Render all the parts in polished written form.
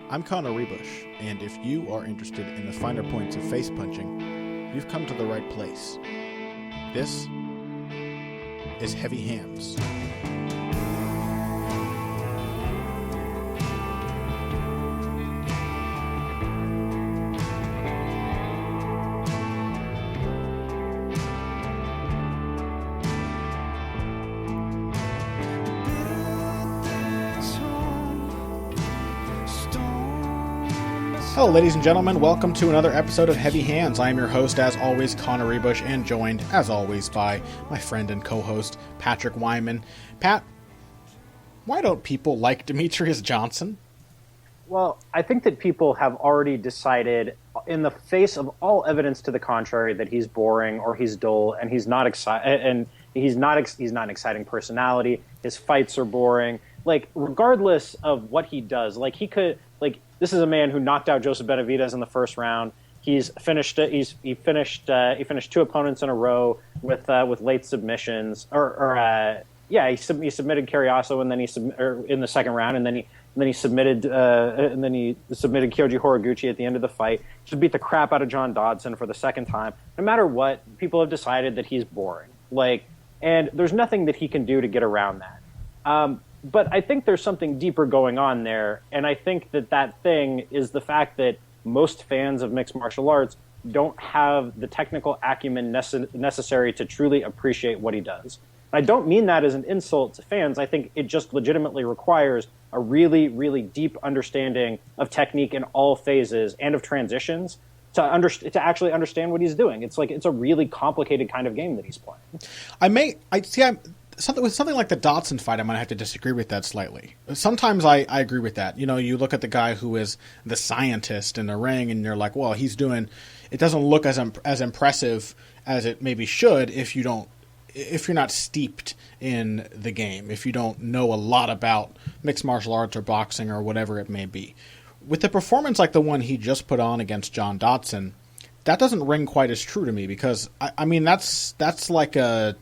I'm Connor Rebush, and if you are interested in the finer points of face punching, you've come to the right place. This is Heavy Hands. Hello, ladies and gentlemen. Welcome to another episode of Heavy Hands. I am your host, as always, Connor Rebush, and joined, as always, by my friend and co-host, Patrick Wyman. Pat, why don't people like Demetrious Johnson? Well, I think that people have already decided, in the face of all evidence to the contrary, that he's boring or he's dull and he's not exciting, he's not an exciting personality. His fights are boring. Like, regardless of what he does, like he could, like, this is a man who knocked out Joseph Benavidez in the first round. He's finished. He finished two opponents in a row with late submissions. He submitted Carriaso, and then in the second round, and then he submitted Kyoji Horiguchi at the end of the fight. Just beat the crap out of John Dodson for the second time. No matter what, people have decided that he's boring. And there's nothing that he can do to get around that. But I think there's something deeper going on there, and I think that thing is the fact that most fans of mixed martial arts don't have the technical acumen necessary to truly appreciate what he does. I don't mean that as an insult to fans. I think it just legitimately requires a really, really deep understanding of technique in all phases and of transitions to actually understand what he's doing. It's a really complicated kind of game that he's playing. Something like the Dodson fight, I might have to disagree with that slightly. Sometimes I agree with that. You know, you look at the guy who is the scientist in the ring, and you're like, well, it doesn't look as impressive as it maybe should if you're not steeped in the game, if you don't know a lot about mixed martial arts or boxing or whatever it may be. With a performance like the one he just put on against John Dodson, that doesn't ring quite as true to me, because I mean that's like a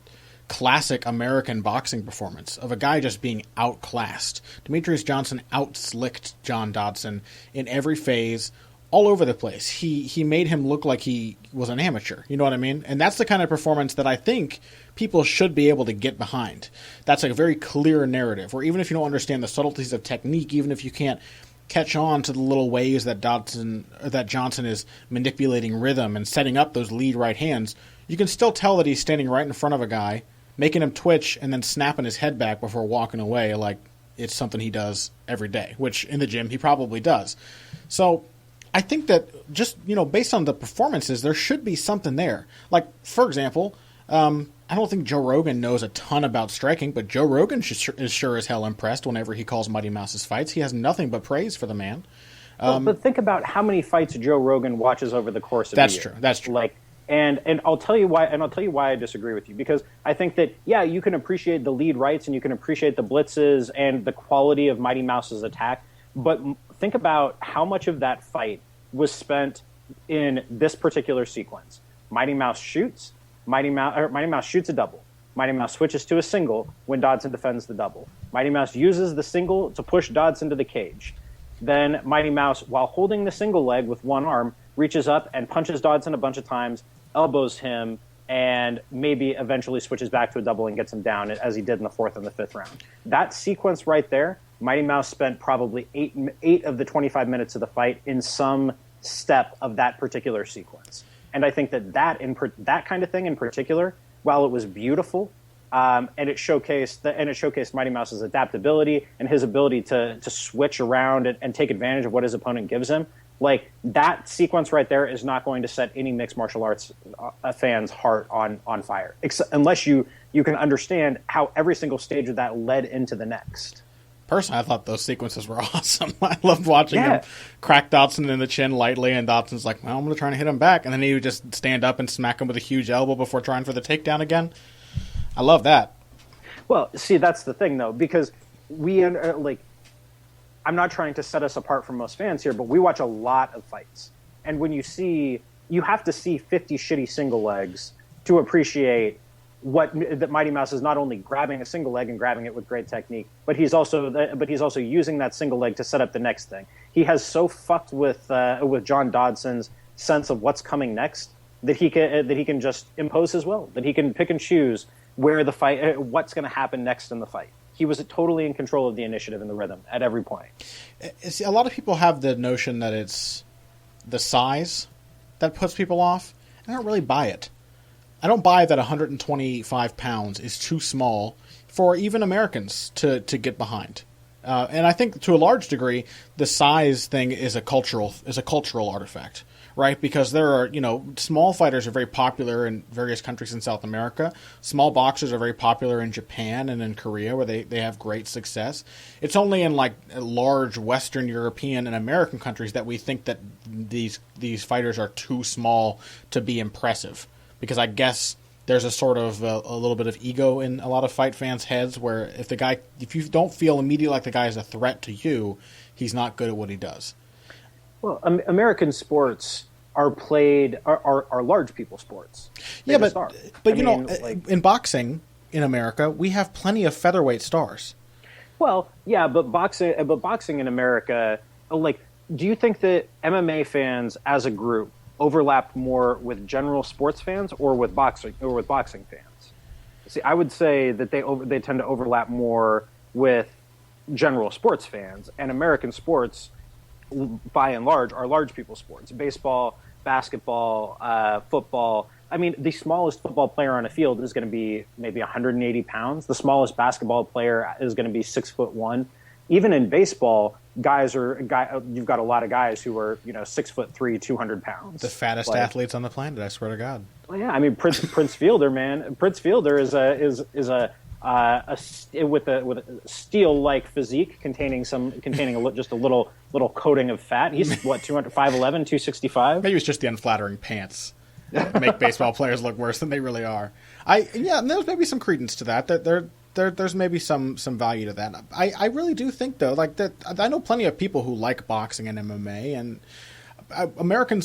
classic American boxing performance of a guy just being outclassed. Demetrious Johnson outslicked John Dodson in every phase, all over the place. He made him look like he was an amateur. You know what I mean? And that's the kind of performance that I think people should be able to get behind. That's a very clear narrative, where even if you don't understand the subtleties of technique, even if you can't catch on to the little ways that Johnson is manipulating rhythm and setting up those lead right hands, you can still tell that he's standing right in front of a guy, making him twitch and then snapping his head back before walking away like it's something he does every day, which in the gym he probably does. So I think that just, based on the performances, there should be something there. Like, for example, I don't think Joe Rogan knows a ton about striking, but Joe Rogan is sure as hell impressed whenever he calls Mighty Mouse's fights. He has nothing but praise for the man. But think about how many fights Joe Rogan watches over the course of a year. That's true. And I'll tell you why. And I'll tell you why I disagree with you, because I think that you can appreciate the lead rights and you can appreciate the blitzes and the quality of Mighty Mouse's attack, but think about how much of that fight was spent in this particular sequence. Mighty Mouse shoots. Mighty Mouse shoots a double. Mighty Mouse switches to a single when Dodson defends the double. Mighty Mouse uses the single to push Dodson to the cage. Then Mighty Mouse, while holding the single leg with one arm, reaches up and punches Dodson a bunch of times, elbows him, and maybe eventually switches back to a double and gets him down, as he did in the fourth and the fifth round. That sequence right there, Mighty Mouse spent probably eight of the 25 minutes of the fight in some step of that particular sequence. And I think that kind of thing in particular, while it was beautiful, and it showcased Mighty Mouse's adaptability and his ability to switch around and take advantage of what his opponent gives him. Like, that sequence right there is not going to set any mixed martial arts fan's heart on fire, unless you can understand how every single stage of that led into the next. Personally, I thought those sequences were awesome. I loved watching him crack Dodson in the chin lightly, and Dodson's like, well, I'm going to try to hit him back. And then he would just stand up and smack him with a huge elbow before trying for the takedown again. I love that. Well, see, that's the thing, though, because I'm not trying to set us apart from most fans here, but we watch a lot of fights. And when you have to see 50 shitty single legs to appreciate that Mighty Mouse is not only grabbing a single leg and grabbing it with great technique, but he's also using that single leg to set up the next thing. He has so fucked with John Dodson's sense of what's coming next that he can just impose his will, that he can pick and choose where the fight, what's going to happen next in the fight. He was totally in control of the initiative and the rhythm at every point. See, a lot of people have the notion that it's the size that puts people off. I don't really buy it. I don't buy that 125 pounds is too small for even Americans to get behind. And I think to a large degree, the size thing is a cultural artifact, right? Because there are, small fighters are very popular in various countries in South America. Small boxers are very popular in Japan and in Korea, where they have great success. It's only in like large Western European and American countries that we think that these fighters are too small to be impressive. Because I guess there's a sort of a little bit of ego in a lot of fight fans' heads, where if you don't feel immediately like the guy is a threat to you, he's not good at what he does. Well, American sports are large people sports. They in boxing in America, we have plenty of featherweight stars. Well, yeah, but boxing in America, do you think that MMA fans as a group overlapped more with general sports fans or with boxing fans? See, I would say that they tend to overlap more with general sports fans, and American sports, by and large, are large people sports. Baseball, basketball, football. I mean, the smallest football player on a field is going to be maybe 180 pounds. The smallest basketball player is going to be 6'1". Even in baseball, you've got a lot of guys who are 6'3", 200 pounds. The fattest athletes on the planet, I swear to God. Well, yeah, I mean Prince Fielder, man. Prince Fielder is a with a steel-like physique containing just a little coating of fat. He's what 5'11", 265. Maybe it's just the unflattering pants that make baseball players look worse than they really are. There's maybe some credence to that. There's maybe some value to that. I really do think though, like that. I know plenty of people who like boxing and MMA, and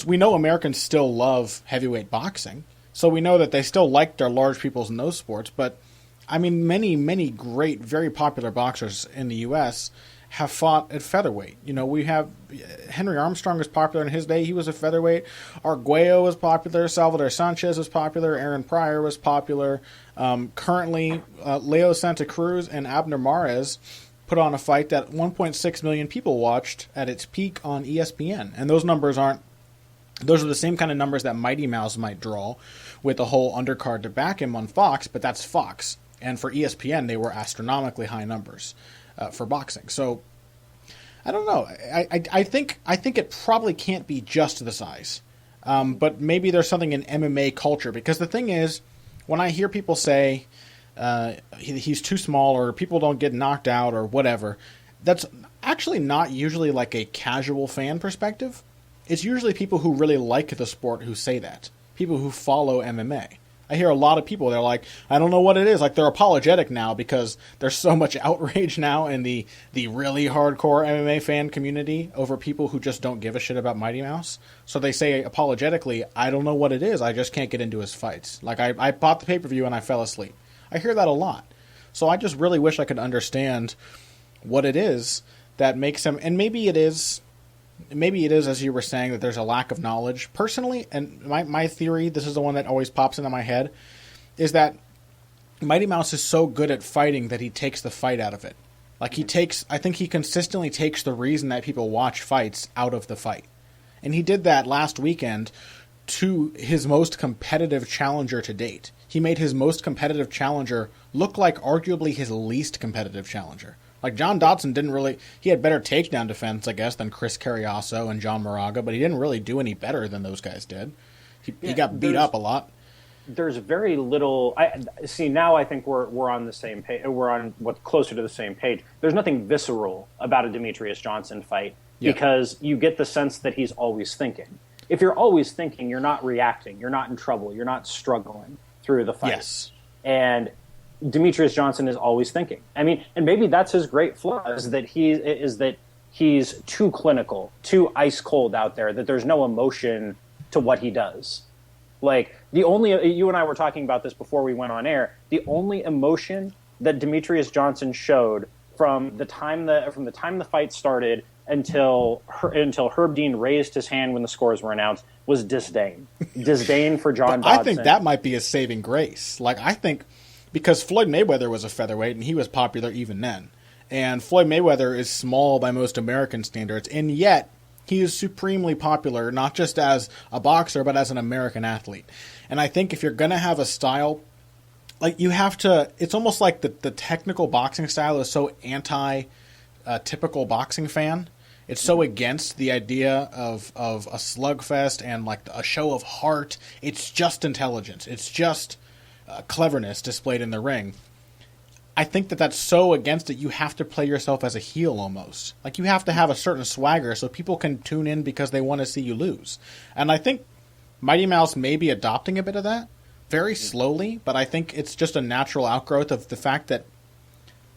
we know Americans still love heavyweight boxing, so we know that they still like their large peoples in those sports. But I mean, many great, very popular boxers in the U.S. have fought at featherweight. We have Henry Armstrong was popular in his day. He was a featherweight. Arguello was popular. Salvador Sanchez was popular. Aaron Pryor was popular. Currently, Leo Santa Cruz and Abner Mares put on a fight that 1.6 million people watched at its peak on ESPN. And those numbers those are the same kind of numbers that Mighty Mouse might draw with a whole undercard to back him on Fox, but that's Fox. And for ESPN, they were astronomically high numbers for boxing. So I don't know. I think it probably can't be just the size, but maybe there's something in MMA culture. Because the thing is, when I hear people say he's too small or people don't get knocked out or whatever, that's actually not usually like a casual fan perspective. It's usually people who really like the sport who say that. People who follow MMA. I hear a lot of people, they're like, I don't know what it is. Like, they're apologetic now because there's so much outrage now in the really hardcore MMA fan community over people who just don't give a shit about Mighty Mouse. So they say apologetically, I don't know what it is. I just can't get into his fights. Like, I bought the pay-per-view and I fell asleep. I hear that a lot. So I just really wish I could understand what it is that makes him, and maybe it is, as you were saying, that there's a lack of knowledge. Personally, and my theory, this is the one that always pops into my head, is that Mighty Mouse is so good at fighting that he takes the fight out of it. Like I think he consistently takes the reason that people watch fights out of the fight. And he did that last weekend to his most competitive challenger to date. He made his most competitive challenger look like arguably his least competitive challenger. Like, John Dodson he had better takedown defense, I guess, than Chris Carriasso and John Moraga, but he didn't really do any better than those guys did. He got beat up a lot. There's very little. Now I think we're on the same page. We're on what's closer to the same page. There's nothing visceral about a Demetrious Johnson fight because you get the sense that he's always thinking. If you're always thinking, you're not reacting. You're not in trouble. You're not struggling through the fight. Yes. And Demetrious Johnson is always thinking. I mean, and maybe that's his great flaw is that he's too clinical, too ice cold out there. That there's no emotion to what he does. Like, you and I were talking about this before we went on air. The only emotion that Demetrious Johnson showed from the time the fight started until Herb Dean raised his hand when the scores were announced was disdain for John Dodson. I think that might be a saving grace. Like, I think because Floyd Mayweather was a featherweight and he was popular even then, and Floyd Mayweather is small by most American standards, and yet he is supremely popular, not just as a boxer, but as an American athlete. And I think if you're going to have a style, like, you have to, it's almost like the technical boxing style is so anti-typical boxing fan. It's so against the idea of a slugfest and like a show of heart. It's just intelligence. It's just cleverness displayed in the ring. I think that's so against it, you have to play yourself as a heel almost. Like, you have to have a certain swagger so people can tune in because they want to see you lose. And I think Mighty Mouse may be adopting a bit of that, very slowly, but I think it's just a natural outgrowth of the fact that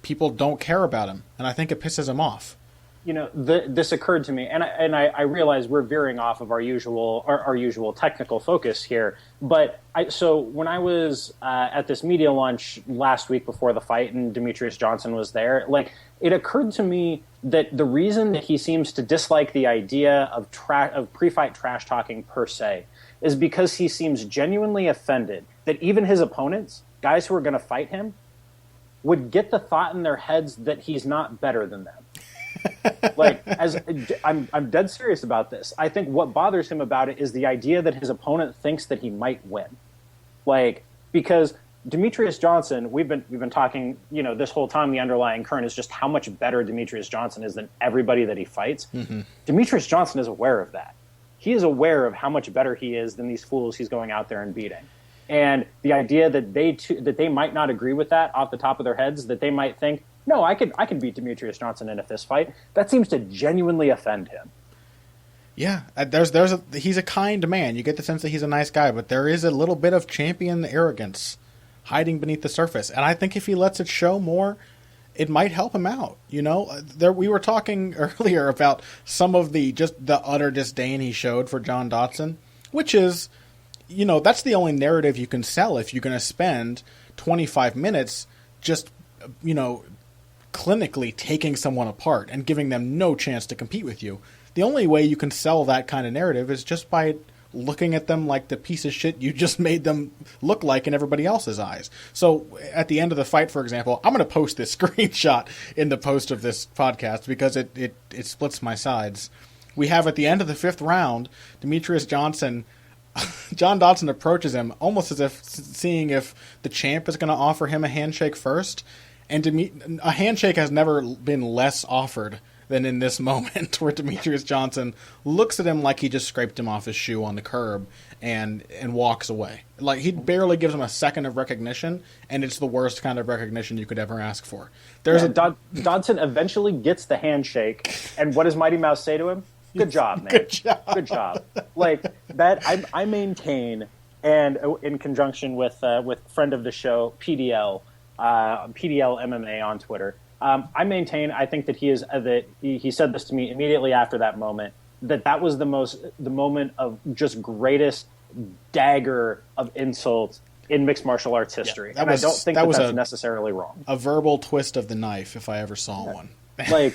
people don't care about him, and I think it pisses him off. You know, this occurred to me, and I realize we're veering off of our usual technical focus here. But so when I was at this media launch last week before the fight, and Demetrious Johnson was there, like, it occurred to me that the reason that he seems to dislike the idea of pre-fight trash talking per se is because he seems genuinely offended that even his opponents, guys who are going to fight him, would get the thought in their heads that he's not better than them. Like, I'm dead serious about this. I think what bothers him about it is the idea that his opponent thinks that he might win. Like, because Demetrious Johnson, we've been talking, you know, this whole time, the underlying current is just how much better Demetrious Johnson is than everybody that he fights. Mm-hmm. Demetrious Johnson is aware of that. He is aware of how much better he is than these fools he's going out there and beating. And the idea that they might not agree with that off the top of their heads, that they might think, no, I could beat Demetrious Johnson in a fist fight, that seems to genuinely offend him. Yeah, he's a kind man. You get the sense that he's a nice guy, but there is a little bit of champion arrogance hiding beneath the surface. And I think if he lets it show more, it might help him out. You know, we were talking earlier about some of the utter disdain he showed for John Dodson, which is, you know, that's the only narrative you can sell if you're going to spend 25 minutes just, you know, clinically taking someone apart and giving them no chance to compete with you. The only way you can sell that kind of narrative is just by looking at them like the piece of shit you just made them look like in everybody else's eyes. So at the end of the fight, for example, I'm going to post this screenshot in the post of this podcast because it splits my sides. We have at the end of the 5th round, Demetrious Johnson, John Dodson approaches him almost as if seeing if the champ is going to offer him a handshake first. And a handshake has never been less offered than in this moment, where Demetrious Johnson looks at him like he just scraped him off his shoe on the curb and walks away. Like, he barely gives him a second of recognition, and it's the worst kind of recognition you could ever ask for. Dodson eventually gets the handshake, and what does Mighty Mouse say to him? Good job, man. Good job. Like, that, I maintain, and in conjunction with friend of the show, PDL MMA on Twitter, I maintain, I think that he said this to me immediately after that moment, that was the moment of just greatest dagger of insult in mixed martial arts history. Yeah, I don't think that's necessarily wrong. A verbal twist of the knife, if I ever saw one. Like,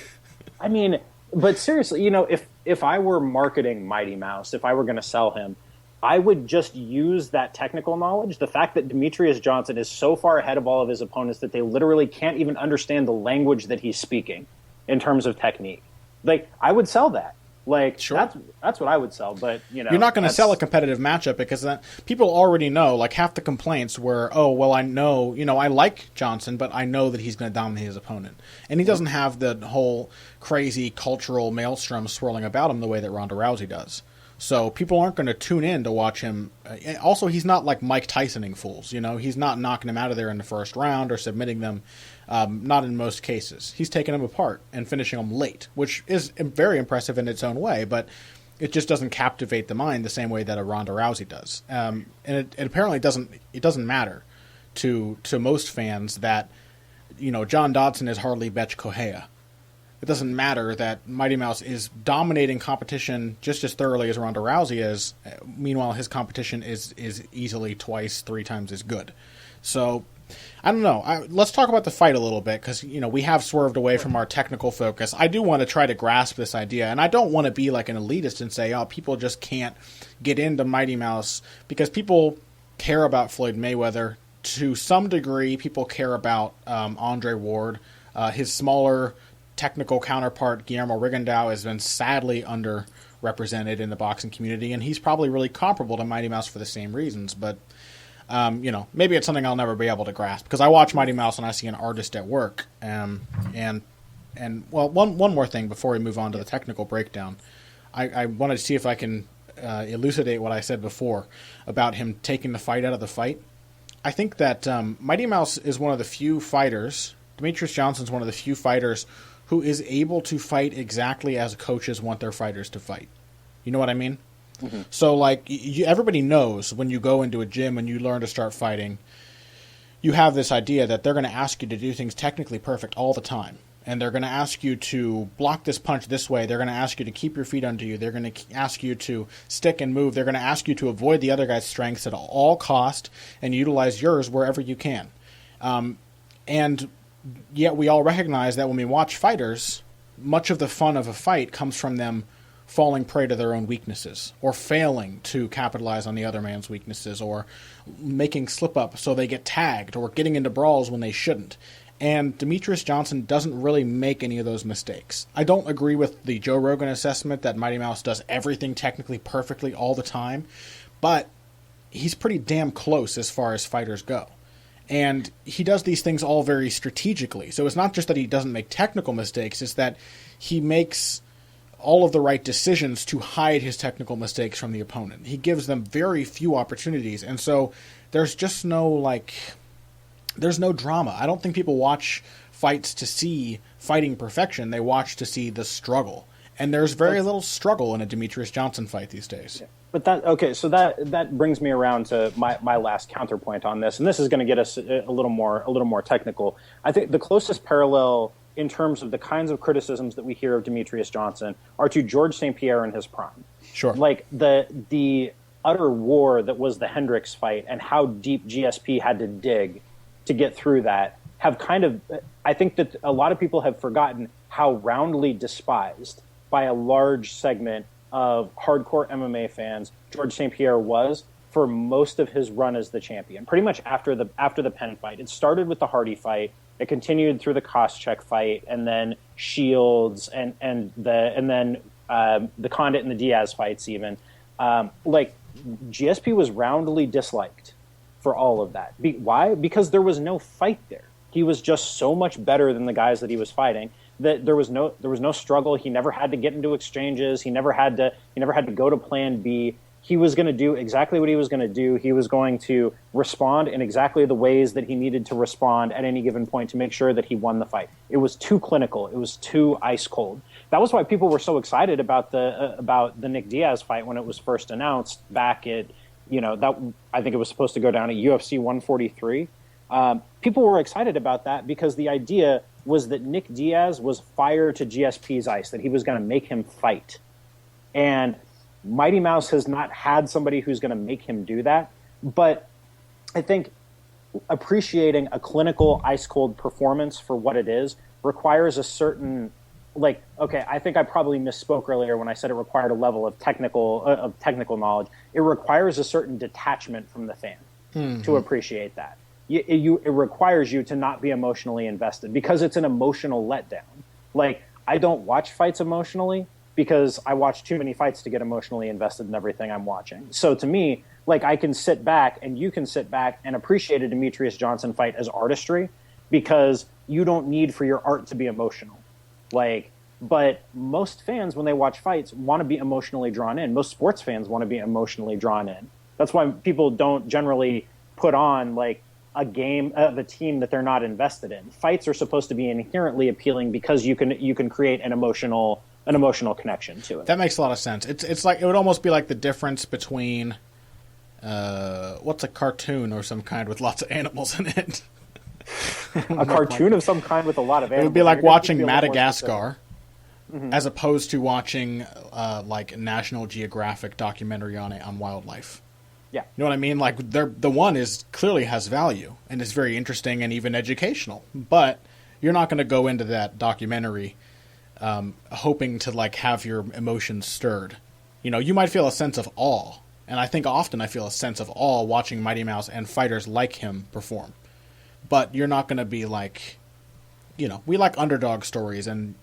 I mean, but seriously, you know, if I were marketing Mighty Mouse, if I were going to sell him, I would just use that technical knowledge. The fact that Demetrious Johnson is so far ahead of all of his opponents that they literally can't even understand the language that he's speaking in terms of technique. Like, I would sell that. Like, sure. That's what I would sell. But, you know, you're not going to sell a competitive matchup because people already know. Like, half the complaints were, oh, well, I know, you know, I like Johnson, but I know that he's going to dominate his opponent, and he doesn't have the whole crazy cultural maelstrom swirling about him the way that Ronda Rousey does. So people aren't going to tune in to watch him. Also, he's not like Mike Tysoning fools. You know, he's not knocking them out of there in the first round or submitting them. Not in most cases. He's taking them apart and finishing them late, which is very impressive in its own way, but it just doesn't captivate the mind the same way that a Ronda Rousey does. And it apparently doesn't matter to most fans that, you know, John Dodson is hardly Betch Correia. it doesn't matter that Mighty Mouse is dominating competition just as thoroughly as Ronda Rousey is. Meanwhile, his competition is easily twice, 3 times as good. So, I don't know. Let's talk about the fight a little bit, because, you know, we have swerved away from our technical focus. I do want to try to grasp this idea, and I don't want to be like an elitist and say, oh, people just can't get into Mighty Mouse, because people care about Floyd Mayweather. To some degree, people care about Andre Ward. His smaller technical counterpart, Guillermo Rigondeaux, has been sadly underrepresented in the boxing community, and he's probably really comparable to Mighty Mouse for the same reasons. But, you know, maybe it's something I'll never be able to grasp, because I watch Mighty Mouse and I see an artist at work. And well, one more thing before we move on to the technical breakdown. I wanted to see if I can elucidate what I said before about him taking the fight out of the fight. I think that Mighty Mouse is one of the few fighters, Demetrious Johnson's one of the few fighters who is able to fight exactly as coaches want their fighters to fight. You know what I mean? Mm-hmm. So, like, everybody knows when you go into a gym and you learn to start fighting, you have this idea that they're going to ask you to do things technically perfect all the time. And they're going to ask you to block this punch this way. They're going to ask you to keep your feet under you. They're going to ask you to stick and move. They're going to ask you to avoid the other guy's strengths at all cost and utilize yours wherever you can. And yet we all recognize that when we watch fighters, much of the fun of a fight comes from them falling prey to their own weaknesses, or failing to capitalize on the other man's weaknesses, or making slip-up so they get tagged, or getting into brawls when they shouldn't. And Demetrious Johnson doesn't really make any of those mistakes. I don't agree with the Joe Rogan assessment that Mighty Mouse does everything technically perfectly all the time, but he's pretty damn close as far as fighters go. And he does these things all very strategically. So it's not just that he doesn't make technical mistakes, it's that he makes all of the right decisions to hide his technical mistakes from the opponent. He gives them very few opportunities, and so there's just there's no drama. I don't think people watch fights to see fighting perfection. They watch to see the struggle. And there's very little struggle in a Demetrious Johnson fight these days. Yeah. But that brings me around to my last counterpoint on this, and this is going to get us a little more technical. I think the closest parallel in terms of the kinds of criticisms that we hear of Demetrious Johnson are to George St. Pierre in his prime. Sure. Like the utter war that was the Hendricks fight and how deep GSP had to dig to get through that have kind of, I think that a lot of people have forgotten how roundly despised by a large segment of hardcore MMA fans George St. Pierre was for most of his run as the champion. Pretty much after the Penn fight. It started with the Hardy fight, it continued through the Koscheck fight, and then Shields, and then the Condit and the Diaz fights even. Like, GSP was roundly disliked for all of that. Why? Because there was no fight there. He was just so much better than the guys that he was fighting that there was no struggle. He never had to get into exchanges. He never had to go to plan B. He was going to do exactly what he was going to do. He was going to respond in exactly the ways that he needed to respond at any given point to make sure that he won the fight. It was too clinical. It was too ice cold. That was why people were so excited about the Nick Diaz fight when it was first announced back at, that I think it was supposed to go down at UFC 143. People were excited about that because the idea was that Nick Diaz was fire to GSP's ice, that he was going to make him fight. And Mighty Mouse has not had somebody who's going to make him do that. But I think appreciating a clinical ice-cold performance for what it is requires a certain, I think I probably misspoke earlier when I said it required a level of technical knowledge. It requires a certain detachment from the fan to appreciate that. It requires you to not be emotionally invested because it's an emotional letdown. Like, I don't watch fights emotionally because I watch too many fights to get emotionally invested in everything I'm watching. So to me, I can sit back and you can sit back and appreciate a Demetrious Johnson fight as artistry because you don't need for your art to be emotional. But most fans, when they watch fights, want to be emotionally drawn in. Most sports fans want to be emotionally drawn in. That's why people don't generally put on a game of a team that they're not invested in. Fights are supposed to be inherently appealing because you can create an emotional connection to it. That makes a lot of sense. It's like it would almost be like the difference between what's a cartoon or some kind with lots of animals in it. A cartoon of some kind with a lot of animals. It would be like watching Madagascar as opposed to watching like National Geographic documentary on wildlife. Yeah. You know what I mean? Like the one is clearly has value and is very interesting and even educational, but you're not going to go into that documentary hoping to like have your emotions stirred. You know, you might feel a sense of awe, and I think often I feel a sense of awe watching Mighty Mouse and fighters like him perform. But you're not going to be like, you know, we like underdog stories, and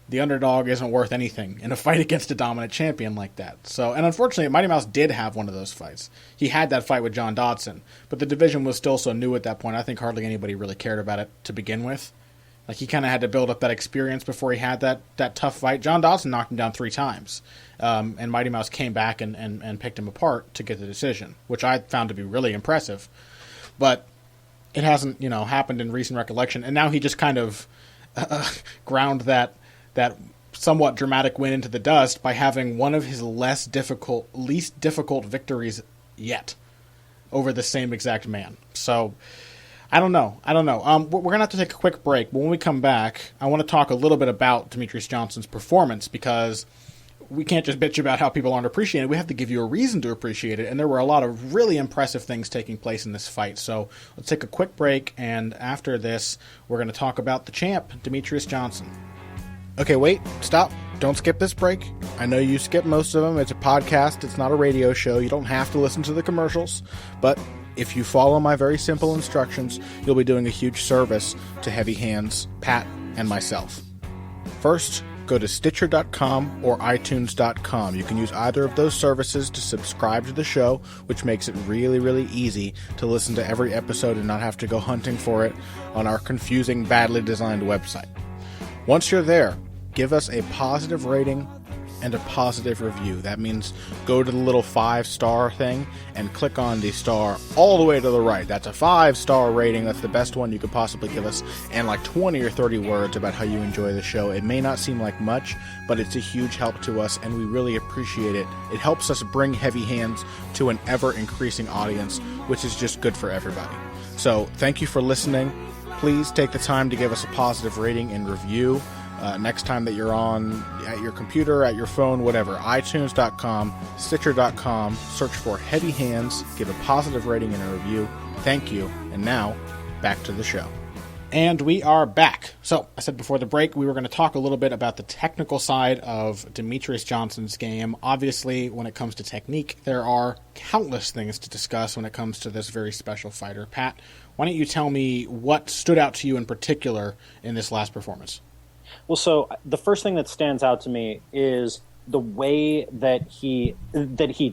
the underdog isn't worth anything in a fight against a dominant champion like that. So, and unfortunately, Mighty Mouse did have one of those fights. He had that fight with John Dodson, but the division was still so new at that point. I think hardly anybody really cared about it to begin with. Like, he kind of had to build up that experience before he had that tough fight. John Dodson knocked him down 3 times, and Mighty Mouse came back and picked him apart to get the decision, which I found to be really impressive. But it hasn't, you know, happened in recent recollection, and now he just kind of ground that somewhat dramatic win into the dust by having one of his least difficult victories yet over the same exact man. So I don't know. We're going to have to take a quick break. But when we come back, I want to talk a little bit about Demetrious Johnson's performance, because we can't just bitch about how people aren't appreciating it. We have to give you a reason to appreciate it, and there were a lot of really impressive things taking place in this fight. So let's take a quick break, and after this, we're going to talk about the champ, Demetrious Johnson. Okay, wait, stop. Don't skip this break. I know you skip most of them. It's a podcast. It's not a radio show. You don't have to listen to the commercials, but if you follow my very simple instructions, you'll be doing a huge service to Heavy Hands, Pat, and myself. First, go to Stitcher.com or iTunes.com. You can use either of those services to subscribe to the show, which makes it really, really easy to listen to every episode and not have to go hunting for it on our confusing, badly designed website. Once you're there, give us a positive rating and a positive review. That means go to the little 5-star thing and click on the star all the way to the right. That's a 5-star rating. That's the best one you could possibly give us. And like 20 or 30 words about how you enjoy the show. It may not seem like much, but it's a huge help to us, and we really appreciate it. It helps us bring Heavy Hands to an ever-increasing audience, which is just good for everybody. So thank you for listening. Please take the time to give us a positive rating and review. Next time that you're on at your computer, at your phone, whatever, iTunes.com, Stitcher.com, search for Heavy Hands, give a positive rating and a review. Thank you. And now, back to the show. And we are back. So, I said before the break, we were going to talk a little bit about the technical side of Demetrious Johnson's game. Obviously, when it comes to technique, there are countless things to discuss when it comes to this very special fighter. Pat, why don't you tell me what stood out to you in particular in this last performance? Well, so the first thing that stands out to me is the way that he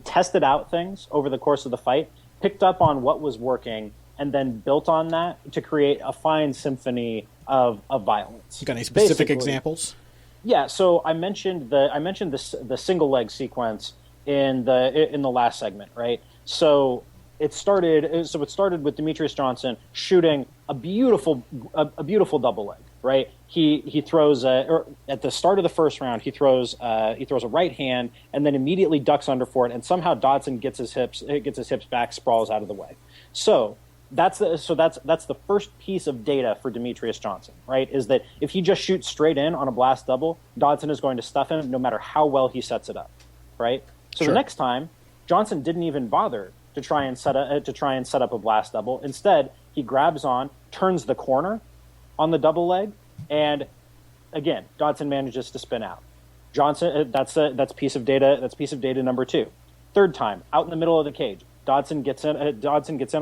tested out things over the course of the fight, picked up on what was working, and then built on that to create a fine symphony of violence. You got any specific examples? Yeah, so I mentioned the single leg sequence in the last segment, right? So it started with Demetrious Johnson shooting a beautiful double leg, right? He throws at the start of the first round, he throws a right hand and then immediately ducks under for it, and somehow Dodson gets his hips back, sprawls out of the way. So that's the first piece of data for Demetrious Johnson, right? Is that if he just shoots straight in on a blast double, Dodson is going to stuff him no matter how well he sets it up, right? So Sure. The next time, Johnson didn't even bother to try and set up a blast double. Instead, he grabs on, turns the corner on the double leg, and again, Dodson manages to spin out. Johnson, that's piece of data. That's piece of data number 2. Third time, out in the middle of the cage, Dodson gets in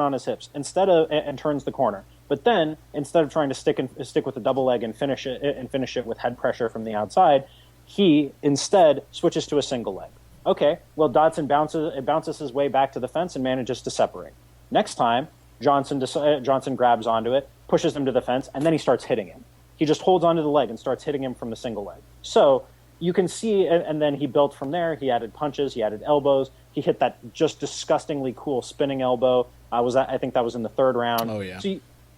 on his hips and turns the corner. But then, instead of trying to stick with the double leg and finish it with head pressure from the outside, he instead switches to a single leg. Okay, well, Dodson bounces his way back to the fence and manages to separate. Next time, Johnson grabs onto it, pushes him to the fence, and then he starts hitting him. He just holds onto the leg and starts hitting him from the single leg. So you can see, and then he built from there. He added punches, he added elbows. He hit that just disgustingly cool spinning elbow. I think that was in the third round. Oh, yeah.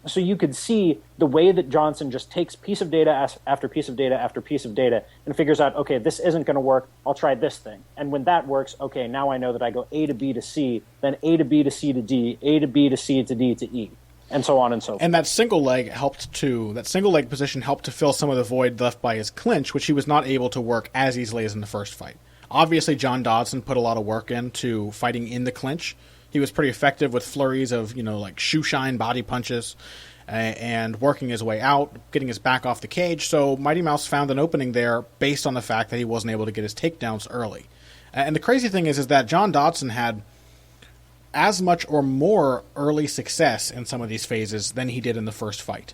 So you could see the way that Johnson just takes piece of data after piece of data after piece of data and figures out, okay, this isn't going to work. I'll try this thing. And when that works, okay, now I know that I go A to B to C, then A to B to C to D, A to B to C to D to E. and so on and so forth. And that single leg position helped to fill some of the void left by his clinch, which he was not able to work as easily as in the first fight. Obviously, John Dodson put a lot of work into fighting in the clinch. He was pretty effective with flurries of, like shoe shine body punches and working his way out, getting his back off the cage. So Mighty Mouse found an opening there based on the fact that he wasn't able to get his takedowns early. And the crazy thing is that John Dodson had as much or more early success in some of these phases than he did in the first fight.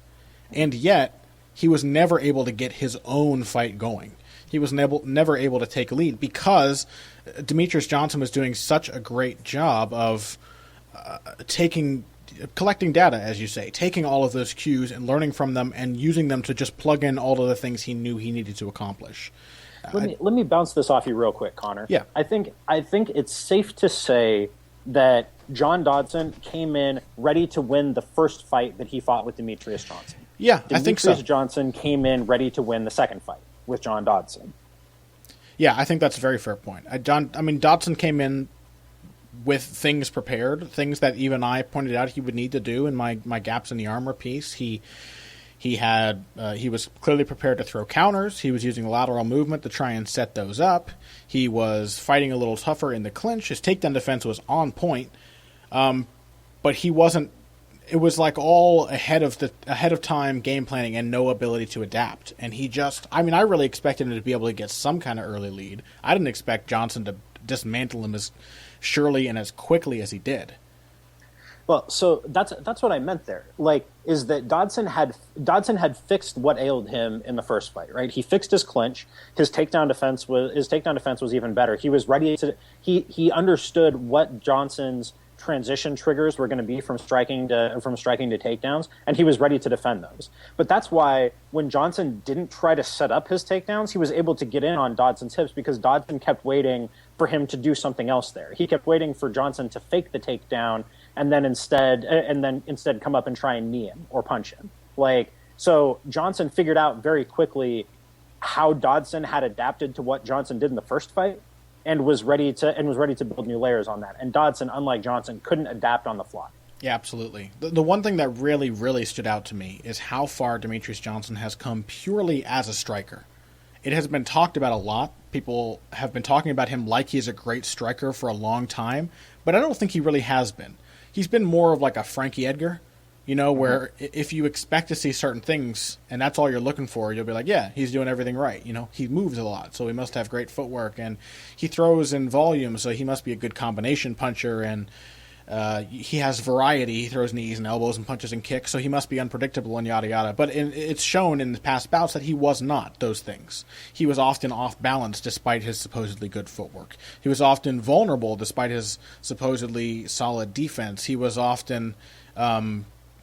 And yet, he was never able to get his own fight going. He was never able to take lead because Demetrious Johnson was doing such a great job of collecting data, as you say, taking all of those cues and learning from them and using them to just plug in all of the things he knew he needed to accomplish. Let me bounce this off you real quick, Connor. Yeah. I think it's safe to say that John Dodson came in ready to win the first fight that he fought with Demetrious Johnson. Yeah, I think so. Demetrious Johnson came in ready to win the second fight with John Dodson. Yeah, I think that's a very fair point. Dodson came in with things prepared, things that even I pointed out he would need to do in my gaps in the armor piece. He was clearly prepared to throw counters. He was using lateral movement to try and set those up. He was fighting a little tougher in the clinch. His takedown defense was on point, but he wasn't. It was like all ahead of time game planning and no ability to adapt. And he just, I really expected him to be able to get some kind of early lead. I didn't expect Johnson to dismantle him as surely and as quickly as he did. Well, so that's what I meant there. Is that Dodson had fixed what ailed him in the first fight, right? He fixed his clinch. His takedown defense was even better. He was ready to. He understood what Johnson's transition triggers were going to be from striking to takedowns, and he was ready to defend those. But that's why when Johnson didn't try to set up his takedowns, he was able to get in on Dodson's hips because Dodson kept waiting for him to do something else there. He kept waiting for Johnson to fake the takedown and then instead come up and try and knee him or punch him. So Johnson figured out very quickly how Dodson had adapted to what Johnson did in the first fight and was ready to build new layers on that. And Dodson, unlike Johnson, couldn't adapt on the fly. Yeah, absolutely. The one thing that really, really stood out to me is how far Demetrious Johnson has come purely as a striker. It has been talked about a lot. People have been talking about him like he's a great striker for a long time, but I don't think he really has been. He's been more of like a Frankie Edgar, where if you expect to see certain things and that's all you're looking for, you'll be like, yeah, he's doing everything right. He moves a lot, so he must have great footwork, and he throws in volume, so he must be a good combination puncher, and he has variety. He throws knees and elbows and punches and kicks, so he must be unpredictable and yada yada. But it's shown in the past bouts that he was not those things. He was often off balance despite his supposedly good footwork. He was often vulnerable despite his supposedly solid defense. He was often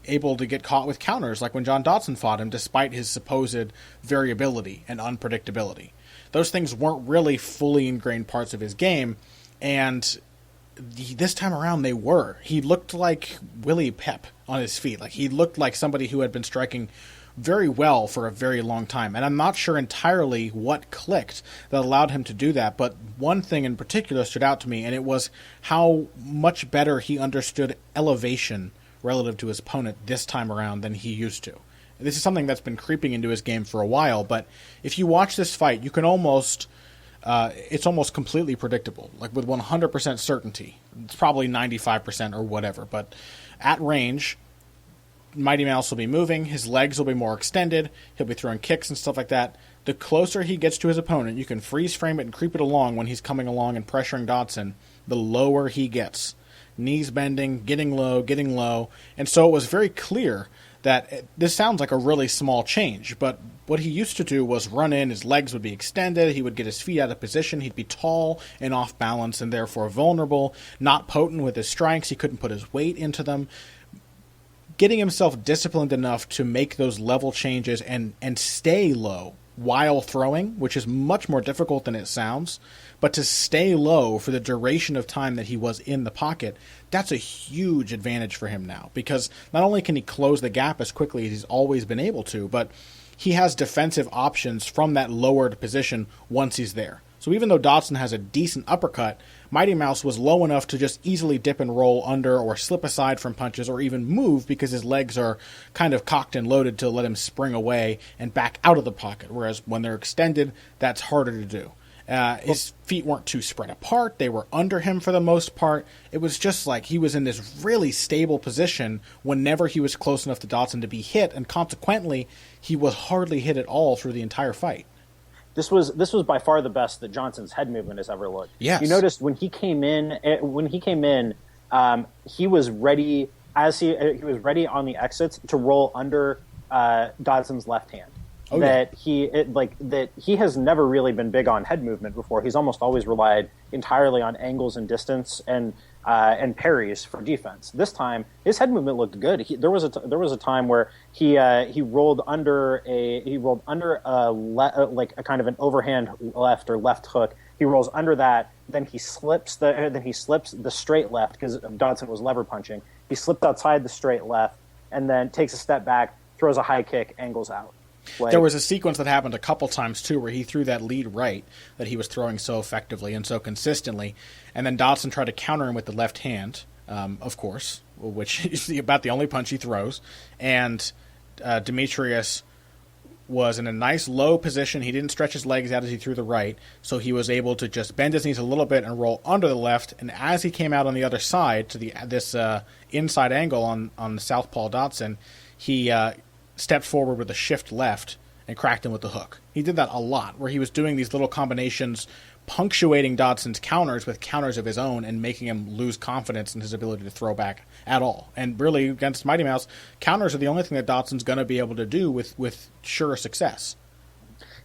able to get caught with counters, like when John Dodson fought him, despite his supposed variability and unpredictability. Those things weren't really fully ingrained parts of his game, and this time around they were. He looked like Willie Pep on his feet. He looked like somebody who had been striking very well for a very long time. And I'm not sure entirely what clicked that allowed him to do that, but one thing in particular stood out to me, and it was how much better he understood elevation relative to his opponent this time around than he used to. This is something that's been creeping into his game for a while, but if you watch this fight, you can almost... it's almost completely predictable, with 100% certainty. It's probably 95% or whatever, but at range, Mighty Mouse will be moving, his legs will be more extended, he'll be throwing kicks and stuff like that. The closer he gets to his opponent, you can freeze frame it and creep it along when he's coming along and pressuring Dodson, the lower he gets. Knees bending, getting low, and so it was very clear that this sounds like a really small change, but what he used to do was run in, his legs would be extended, he would get his feet out of position, he'd be tall and off balance and therefore vulnerable, not potent with his strikes, he couldn't put his weight into them. Getting himself disciplined enough to make those level changes and stay low while throwing, which is much more difficult than it sounds, but to stay low for the duration of time that he was in the pocket, that's a huge advantage for him now, because not only can he close the gap as quickly as he's always been able to, but he has defensive options from that lowered position once he's there. So even though Dodson has a decent uppercut, Mighty Mouse was low enough to just easily dip and roll under or slip aside from punches or even move because his legs are kind of cocked and loaded to let him spring away and back out of the pocket, whereas when they're extended, that's harder to do. His feet weren't too spread apart. They were under him for the most part. It was just like he was in this really stable position whenever he was close enough to Dodson to be hit, and consequently, he was hardly hit at all through the entire fight. This was by far the best that Johnson's head movement has ever looked. Yes. You noticed when he came in, he was ready he was ready on the exits to roll under Dodson's left hand. Oh, that he has never really been big on head movement before. He's almost always relied entirely on angles and distance and parries for defense. This time, his head movement looked good. There was a time where he rolled under a kind of an overhand left or left hook. He rolls under that, then he slips the straight left because Dodson was lever punching. He slipped outside the straight left and then takes a step back, throws a high kick, angles out. There was a sequence that happened a couple times, too, where he threw that lead right that he was throwing so effectively and so consistently, and then Dodson tried to counter him with the left hand, of course, which is about the only punch he throws, and Demetrious was in a nice low position. He didn't stretch his legs out as he threw the right, so he was able to just bend his knees a little bit and roll under the left, and as he came out on the other side to this inside angle on the southpaw Dodson, he stepped forward with a shift left and cracked him with the hook. He did that a lot, where he was doing these little combinations, punctuating Dodson's counters with counters of his own and making him lose confidence in his ability to throw back at all. And really, against Mighty Mouse, counters are the only thing that Dodson's going to be able to do with sure success.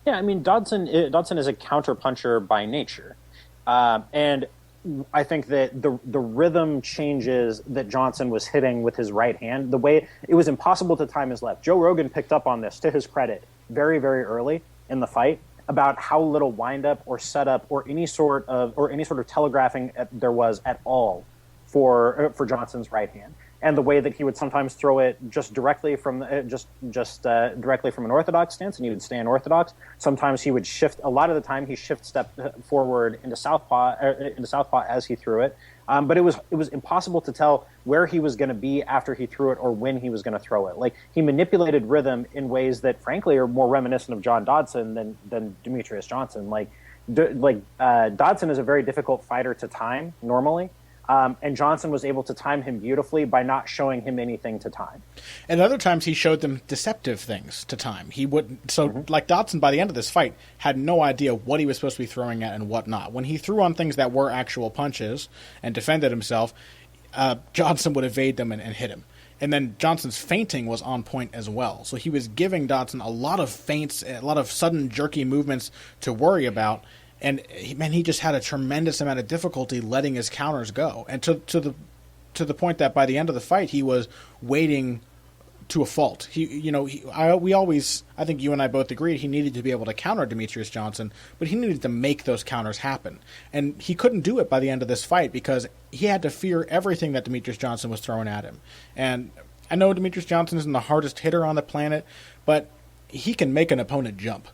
Yeah, I mean, Dodson is a counter puncher by nature. And I think that the rhythm changes that Johnson was hitting with his right hand, the way it was impossible to time his left. Joe Rogan picked up on this, to his credit, very, very early in the fight, about how little windup or setup or any sort of telegraphing there was at all for Johnson's right hand, and the way that he would sometimes throw it just directly from directly from an orthodox stance, and he would stay in orthodox. Sometimes he would shift. A lot of the time, he step forward into southpaw as he threw it. But it was impossible to tell where he was going to be after he threw it or when he was going to throw it. Like, he manipulated rhythm in ways that, frankly, are more reminiscent of John Dodson than Demetrious Johnson. Dodson is a very difficult fighter to time normally. And Johnson was able to time him beautifully by not showing him anything to time. And other times he showed them deceptive things to time. He wouldn't. So, like Dodson, by the end of this fight, had no idea what he was supposed to be throwing at and what not. When he threw on things that were actual punches and defended himself, Johnson would evade them and hit him. And then Johnson's feinting was on point as well. So he was giving Dodson a lot of feints, a lot of sudden jerky movements to worry about. And he just had a tremendous amount of difficulty letting his counters go, and to the point that by the end of the fight he was waiting to a fault. I think you and I both agreed he needed to be able to counter Demetrious Johnson, but he needed to make those counters happen, and he couldn't do it by the end of this fight because he had to fear everything that Demetrious Johnson was throwing at him. And I know Demetrious Johnson isn't the hardest hitter on the planet, but he can make an opponent jump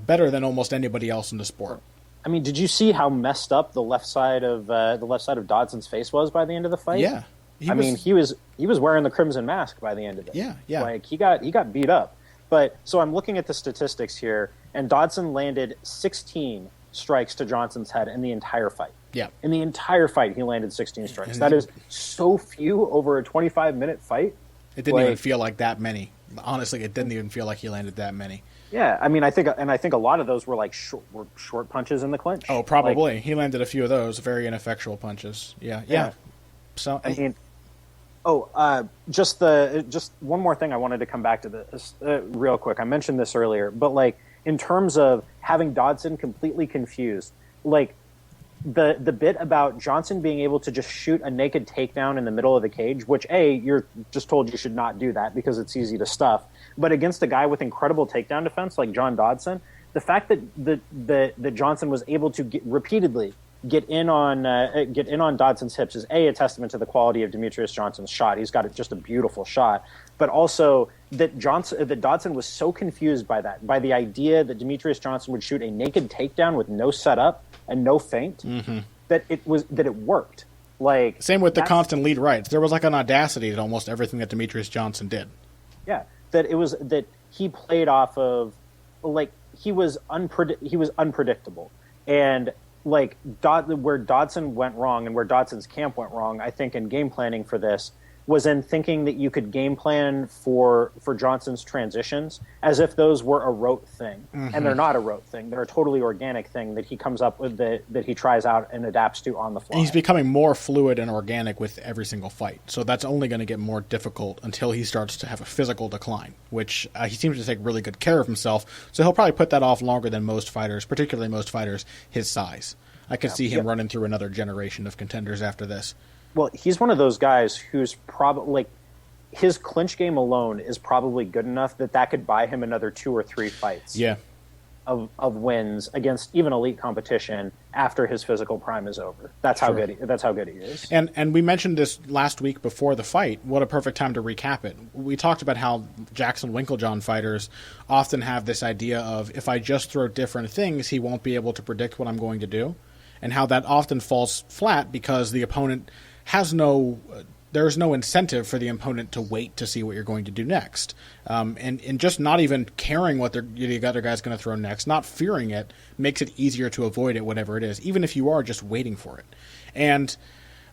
better than almost anybody else in the sport. I mean, did you see how messed up the left side of Dodson's face was by the end of the fight? Yeah, he was wearing the crimson mask by the end of it. Yeah. Like, he got beat up. But so I'm looking at the statistics here, and Dodson landed 16 strikes to Johnson's head in the entire fight. Yeah, in the entire fight, he landed 16 strikes. That is so few over a 25-minute fight. It didn't even feel like that many. Honestly, it didn't even feel like he landed that many. Yeah, I mean, I think a lot of those were like short punches in the clinch. Oh, probably. He landed a few of those very ineffectual punches. Yeah. So I mean, just one more thing I wanted to come back to this real quick. I mentioned this earlier, but in terms of having Dodson completely confused, the bit about Johnson being able to just shoot a naked takedown in the middle of the cage, which you're just told you should not do that because it's easy to stuff. But against a guy with incredible takedown defense like John Dodson, the fact that Johnson was able to repeatedly get in on Dodson's hips is a testament to the quality of Demetrious Johnson's shot. He's got just a beautiful shot, but also that Dodson was so confused by the idea that Demetrious Johnson would shoot a naked takedown with no setup and no feint, that it worked. Like, same with the constant lead rights. There was like an audacity to almost everything that Demetrious Johnson did. Yeah, that he played off of, like, he was unpredictable, and like where Dodson went wrong and where Dodson's camp went wrong, I think, in game planning for this was in thinking that you could game plan for Johnson's transitions as if those were a rote thing. And they're not a rote thing. They're a totally organic thing that he comes up with, that he tries out and adapts to on the fly. He's becoming more fluid and organic with every single fight. So that's only going to get more difficult until he starts to have a physical decline, which he seems to take really good care of himself. So he'll probably put that off longer than most fighters, particularly most fighters his size. I could see him running through another generation of contenders after this. Well, he's one of those guys who's probably, like, his clinch game alone is probably good enough that could buy him another 2 or 3 fights of wins against even elite competition after his physical prime is over. That's how good he is. And we mentioned this last week before the fight. What a perfect time to recap it. We talked about how Jackson Winklejohn fighters often have this idea of, if I just throw different things, he won't be able to predict what I'm going to do, and how that often falls flat because the opponent there's no incentive for the opponent to wait to see what you're going to do next. And just not even caring what the other guy's going to throw next, not fearing it, makes it easier to avoid it, whatever it is, even if you are just waiting for it. And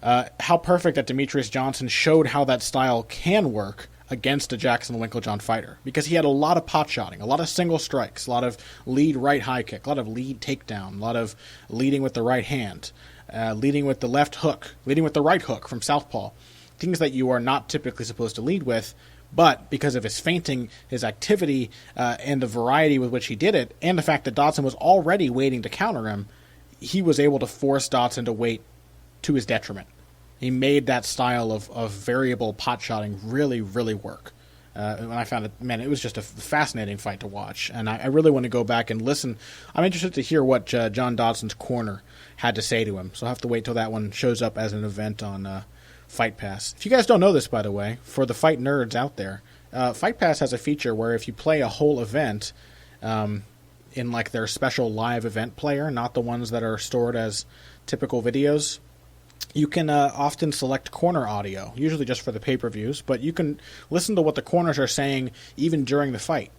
how perfect that Demetrious Johnson showed how that style can work against a Jackson Winklejohn fighter, because he had a lot of pot shotting, a lot of single strikes, a lot of lead right high kick, a lot of lead takedown, a lot of leading with the right hand, leading with the left hook, leading with the right hook from southpaw, things that you are not typically supposed to lead with, but because of his feinting, his activity, and the variety with which he did it, and the fact that Dodson was already waiting to counter him, he was able to force Dodson to wait to his detriment. He made that style of variable pot shotting really, really work. And I found it was just a fascinating fight to watch. And I really want to go back and listen. I'm interested to hear what John Dodson's corner had to say to him. So I'll have to wait till that one shows up as an event on Fight Pass. If you guys don't know this, by the way, for the fight nerds out there, Fight Pass has a feature where if you play a whole event in like their special live event player, not the ones that are stored as typical videos, you can often select corner audio, usually just for the pay-per-views, but you can listen to what the corners are saying even during the fight.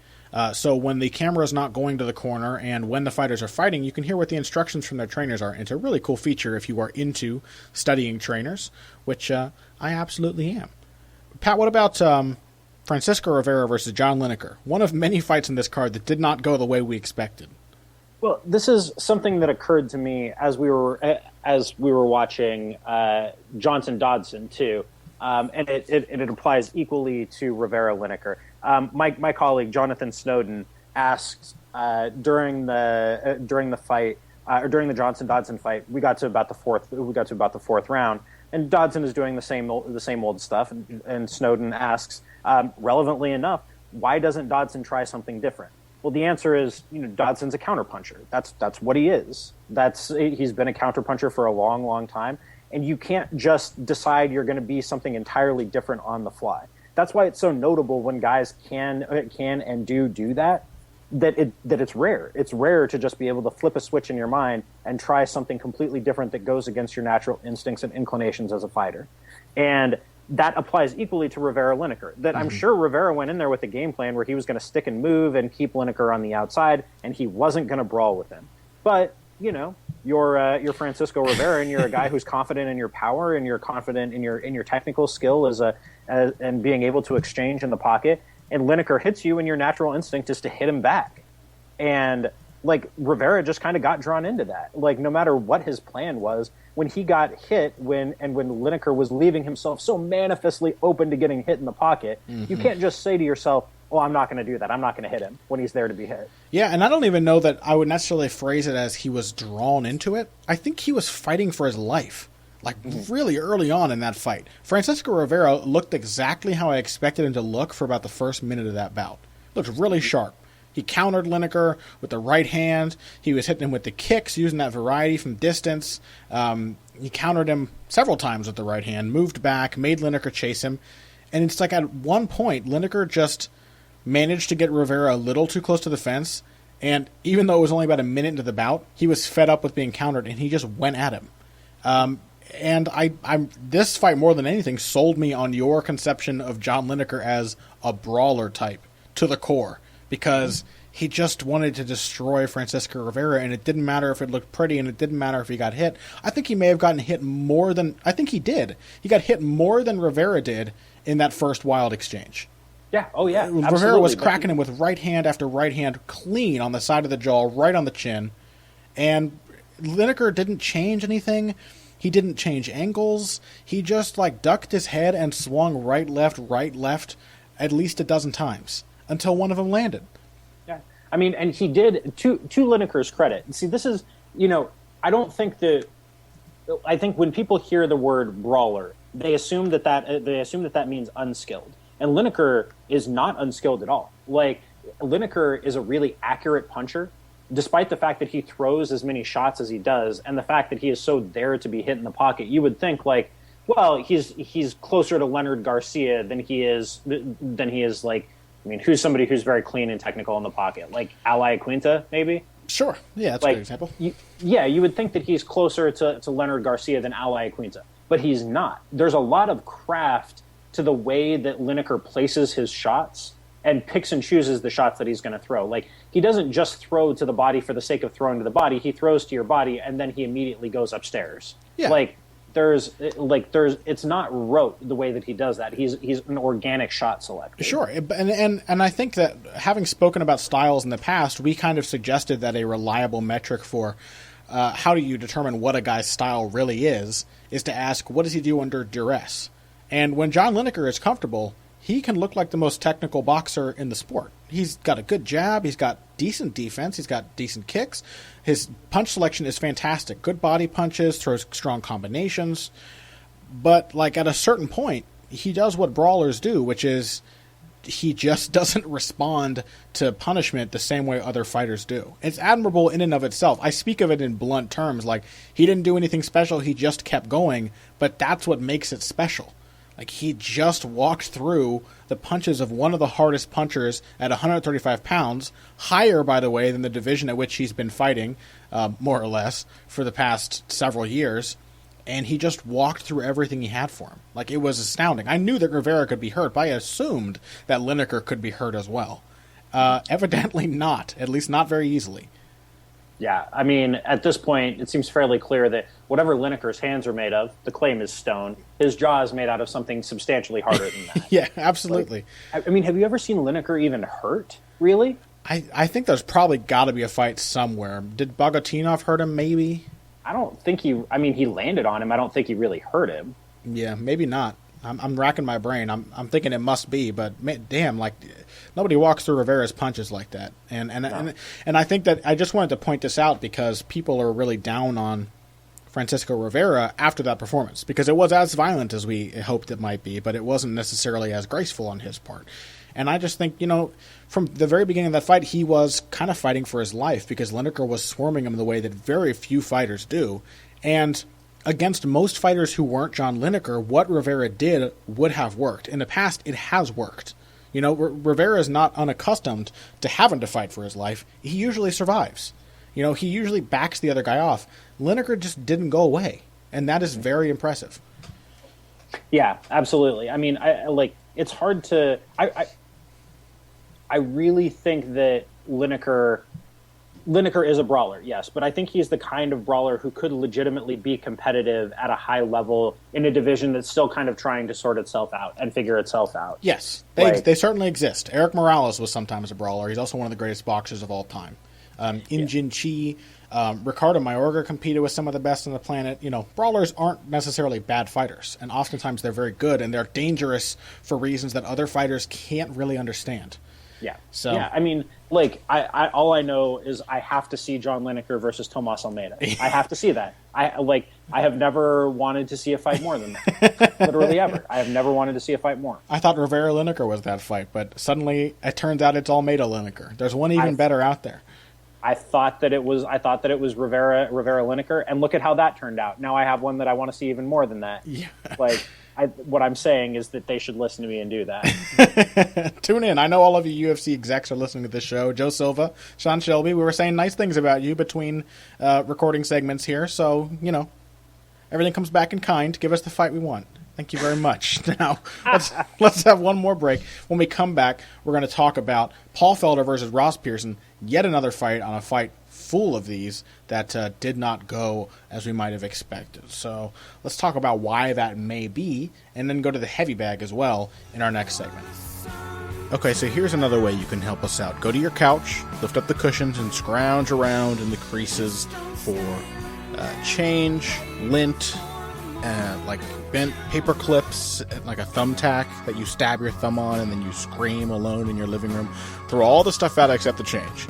So when the camera is not going to the corner and when the fighters are fighting, you can hear what the instructions from their trainers are. It's a really cool feature if you are into studying trainers, which I absolutely am. Pat, what about Francisco Rivera versus John Lineker? One of many fights in this card that did not go the way we expected. Well, this is something that occurred to me as we were watching Johnson Dodson too, and it applies equally to Rivera Lineker. My colleague Jonathan Snowden asked during the fight or during the Johnson Dodson fight, we got to about the fourth round, and Dodson is doing the same old stuff, and Snowden asks, relevantly enough, why doesn't Dodson try something different? Well, the answer is, Dodson's a counterpuncher. That's what he is. He's been a counterpuncher for a long, long time, and you can't just decide you're going to be something entirely different on the fly. That's why it's so notable when guys can and do that. That it's rare. It's rare to just be able to flip a switch in your mind and try something completely different that goes against your natural instincts and inclinations as a fighter, and that applies equally to Rivera Lineker. That I'm sure Rivera went in there with a game plan where he was going to stick and move and keep Lineker on the outside, and he wasn't going to brawl with him. But you're Francisco Rivera, and you're a guy who's confident in your power, and you're confident in your technical skill and being able to exchange in the pocket. And Lineker hits you, and your natural instinct is to hit him back. And Rivera just kind of got drawn into that. No matter what his plan was, when he got hit, when Lineker was leaving himself so manifestly open to getting hit in the pocket, you can't just say to yourself, "Oh, I'm not going to do that. I'm not going to hit him," when he's there to be hit. Yeah, and I don't even know that I would necessarily phrase it as he was drawn into it. I think he was fighting for his life, really early on in that fight. Francisco Rivera looked exactly how I expected him to look for about the first minute of that bout. Looked really sharp. He countered Lineker with the right hand. He was hitting him with the kicks, using that variety from distance. He countered him several times with the right hand, moved back, made Lineker chase him. And it's like at one point, Lineker just managed to get Rivera a little too close to the fence. And even though it was only about a minute into the bout, he was fed up with being countered, and he just went at him. And this fight, more than anything, sold me on your conception of John Lineker as a brawler type to the core, because he just wanted to destroy Francisco Rivera, and it didn't matter if it looked pretty, and it didn't matter if he got hit. I think he may have gotten hit more than... I think he did. He got hit more than Rivera did in that first wild exchange. Yeah, oh yeah, absolutely. Rivera was cracking him with right hand after right hand, clean on the side of the jaw, right on the chin. And Lineker didn't change anything. He didn't change angles. He just ducked his head and swung right, left at least a dozen times until one of them landed. Yeah, I mean, and he did, to Lineker's credit. See, this is, I don't think that... I think when people hear the word brawler, they assume that means unskilled. And Lineker is not unskilled at all. Lineker is a really accurate puncher, despite the fact that he throws as many shots as he does, and the fact that he is so there to be hit in the pocket. You would think he's closer to Leonard Garcia than he is who's somebody who's very clean and technical in the pocket, like Ally Quinta, maybe. Sure, yeah, that's a good example. You would think that he's closer to Leonard Garcia than Ally Quinta, but he's not. There's a lot of craft to the way that Lineker places his shots and picks and chooses the shots that he's going to throw. He doesn't just throw to the body for the sake of throwing to the body. He throws to your body, and then he immediately goes upstairs. Yeah. It's not rote the way that he does that. He's an organic shot selector. Sure, and I think that having spoken about styles in the past, we kind of suggested that a reliable metric for how do you determine what a guy's style really is to ask, what does he do under duress? And when John Lineker is comfortable, he can look like the most technical boxer in the sport. He's got a good jab. He's got decent defense. He's got decent kicks. His punch selection is fantastic. Good body punches, throws strong combinations. But at a certain point, he does what brawlers do, which is he just doesn't respond to punishment the same way other fighters do. It's admirable in and of itself. I speak of it in blunt terms, he didn't do anything special. He just kept going, but that's what makes it special. He just walked through the punches of one of the hardest punchers at 135 pounds, higher, by the way, than the division at which he's been fighting, more or less, for the past several years. And he just walked through everything he had for him. It was astounding. I knew that Rivera could be hurt, but I assumed that Lineker could be hurt as well. Evidently not, at least not very easily. Yeah, I mean, at this point, it seems fairly clear that whatever Lineker's hands are made of, the claim is stone. His jaw is made out of something substantially harder than that. Yeah, absolutely. I mean, have you ever seen Lineker even hurt, really? I think there's probably got to be a fight somewhere. Did Bogotinov hurt him, maybe? I don't think he landed on him. I don't think he really hurt him. Yeah, maybe not. I'm racking my brain. I'm thinking it must be, but damn, nobody walks through Rivera's punches like that. And I think that I just wanted to point this out because people are really down on Francisco Rivera after that performance, because it was as violent as we hoped it might be, but it wasn't necessarily as graceful on his part. And I just think, from the very beginning of that fight, he was kind of fighting for his life because Lineker was swarming him the way that very few fighters do. And against most fighters who weren't John Lineker, what Rivera did would have worked. In the past, it has worked. Rivera is not unaccustomed to having to fight for his life. He usually survives. He usually backs the other guy off. Lineker just didn't go away, and that is very impressive. Yeah, absolutely. I mean, it's hard to... I really think that Lineker is a brawler, yes, but I think he's the kind of brawler who could legitimately be competitive at a high level in a division that's still kind of trying to sort itself out and figure itself out. Yes, they certainly exist. Eric Morales was sometimes a brawler. He's also one of the greatest boxers of all time. Injin Chi, Ricardo Mayorga competed with some of the best on the planet. Brawlers aren't necessarily bad fighters, and oftentimes they're very good, and they're dangerous for reasons that other fighters can't really understand. Yeah. So yeah, I mean, like, I all I know is I have to see John Lineker versus Tomas Almeida. I have to see that. I have never wanted to see a fight more than that. Literally ever. I have never wanted to see a fight more. I thought Rivera Lineker was that fight, but suddenly it turns out it's Almeida Lineker. There's one even better out there. I thought that it was Rivera Lineker, and look at how that turned out. Now I have one that I want to see even more than that. Yeah. Like, what I'm saying is that they should listen to me and do that. Tune in. I know all of you UFC execs are listening to this show. Joe Silva, Sean Shelby, we were saying nice things about you between recording segments here. So, everything comes back in kind. Give us the fight we want. Thank you very much. Now, let's have one more break. When we come back, we're going to talk about Paul Felder versus Ross Pearson. Yet another fight on a fight full of these that did not go as we might have expected. So let's talk about why that may be, and then go to the heavy bag as well in our next segment. Okay, so here's another way you can help us out. Go to your couch, lift up the cushions, and scrounge around in the creases for change, lint, like bent paper clips, like a thumbtack that you stab your thumb on and then you scream alone in your living room. Throw all the stuff out except the change.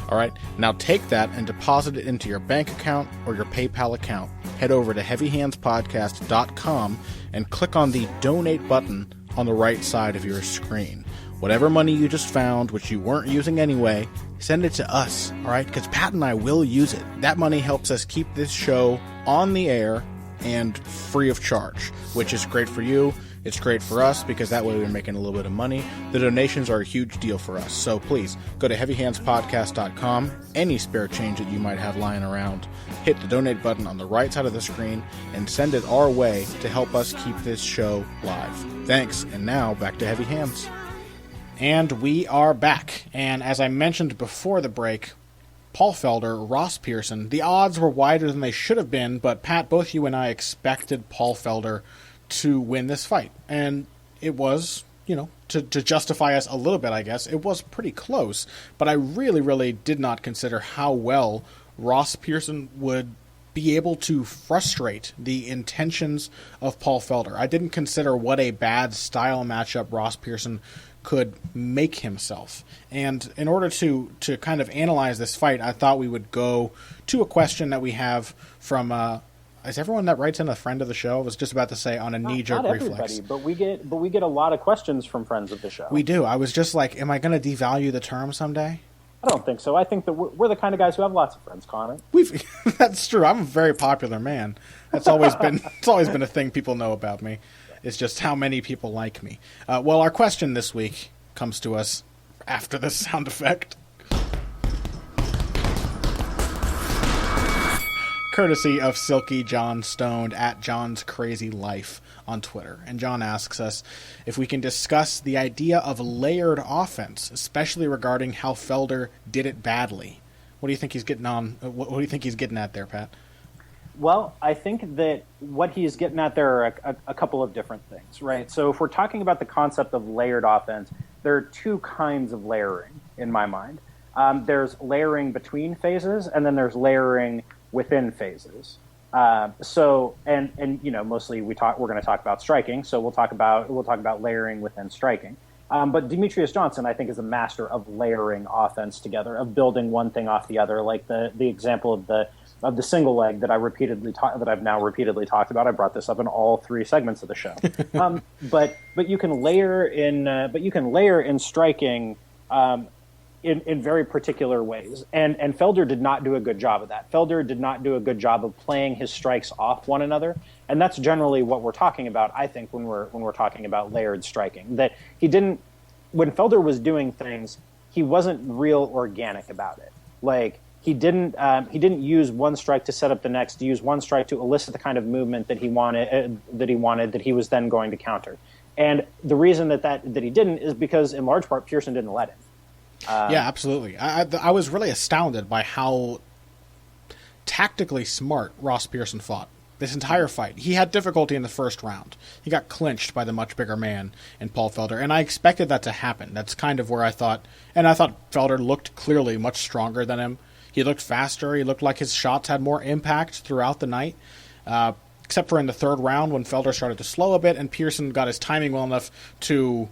All right, now take that and deposit it into your bank account or your PayPal account. Head over to heavyhandspodcast.com and click on the donate button on the right side of your screen. Whatever money you just found, which you weren't using anyway, send it to us, all right? Because Pat and I will use it. That money helps us keep this show on the air and free of charge, which is great for you. It's great for us because that way we're making a little bit of money. The donations are a huge deal for us. So please go to heavyhandspodcast.com. Any spare change that you might have lying around, hit the donate button on the right side of the screen and send it our way to help us keep this show live. Thanks. And now back to Heavy Hands. And we are back. And as I mentioned before the break, Paul Felder, Ross Pearson, the odds were wider than they should have been, but Pat, both you and I expected Paul Felder to win this fight. And it was, to justify us a little bit, I guess, it was pretty close. But I really, really did not consider how well Ross Pearson would be able to frustrate the intentions of Paul Felder. I didn't consider what a bad style matchup Ross Pearson could make himself. And in order to kind of analyze this fight, I thought we would go to a question that we have from is everyone that writes in a friend of the show? I was just about to say on a knee-jerk reflex. But we get a lot of questions from friends of the show. We do. I was just like, am I going to devalue the term someday? I don't think so. I think that we're the kind of guys who have lots of friends, Connor. That's true. I'm a very popular man. It's always been a thing people know about me. It's just how many people like me. Well, our question this week comes to us after this sound effect. Courtesy of Silky John Stoned at John's Crazy Life on Twitter. And John asks us if we can discuss the idea of layered offense, especially regarding how Felder did it badly. What do you think he's getting on? What do you think he's getting at there, Pat? Well, I think that what he's getting at there are a couple of different things, right? So if we're talking about the concept of layered offense, there are two kinds of layering in my mind. There's layering between phases, and then there's layering within phases. Mostly we're going to talk about striking, so we'll talk about layering within striking. But Demetrious Johnson, I think, is a master of layering offense together, of building one thing off the other, like the example of the single leg that I've now repeatedly talked about. I brought this up in all three segments of the show. But you can layer in striking in very particular ways. And Felder did not do a good job of that. Felder did not do a good job of playing his strikes off one another. And that's generally what we're talking about, I think, when we're talking about layered striking. That when Felder was doing things, he wasn't real organic about it. Like, he didn't use one strike to set up the next, to use one strike to elicit the kind of movement that he wanted that he was then going to counter. And the reason that he didn't is because, in large part, Pearson didn't let him. Yeah, absolutely. I was really astounded by how tactically smart Ross Pearson fought this entire fight. He had difficulty in the first round. He got clinched by the much bigger man in Paul Felder, and I expected that to happen. That's kind of where I thought Felder looked clearly much stronger than him. He looked faster. He looked like his shots had more impact throughout the night, except for in the third round when Felder started to slow a bit and Pearson got his timing well enough to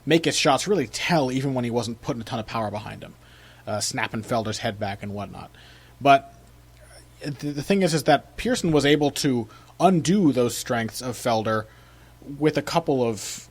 make his shots really tell even when he wasn't putting a ton of power behind him, snapping Felder's head back and whatnot. But the thing is that Pearson was able to undo those strengths of Felder with a couple of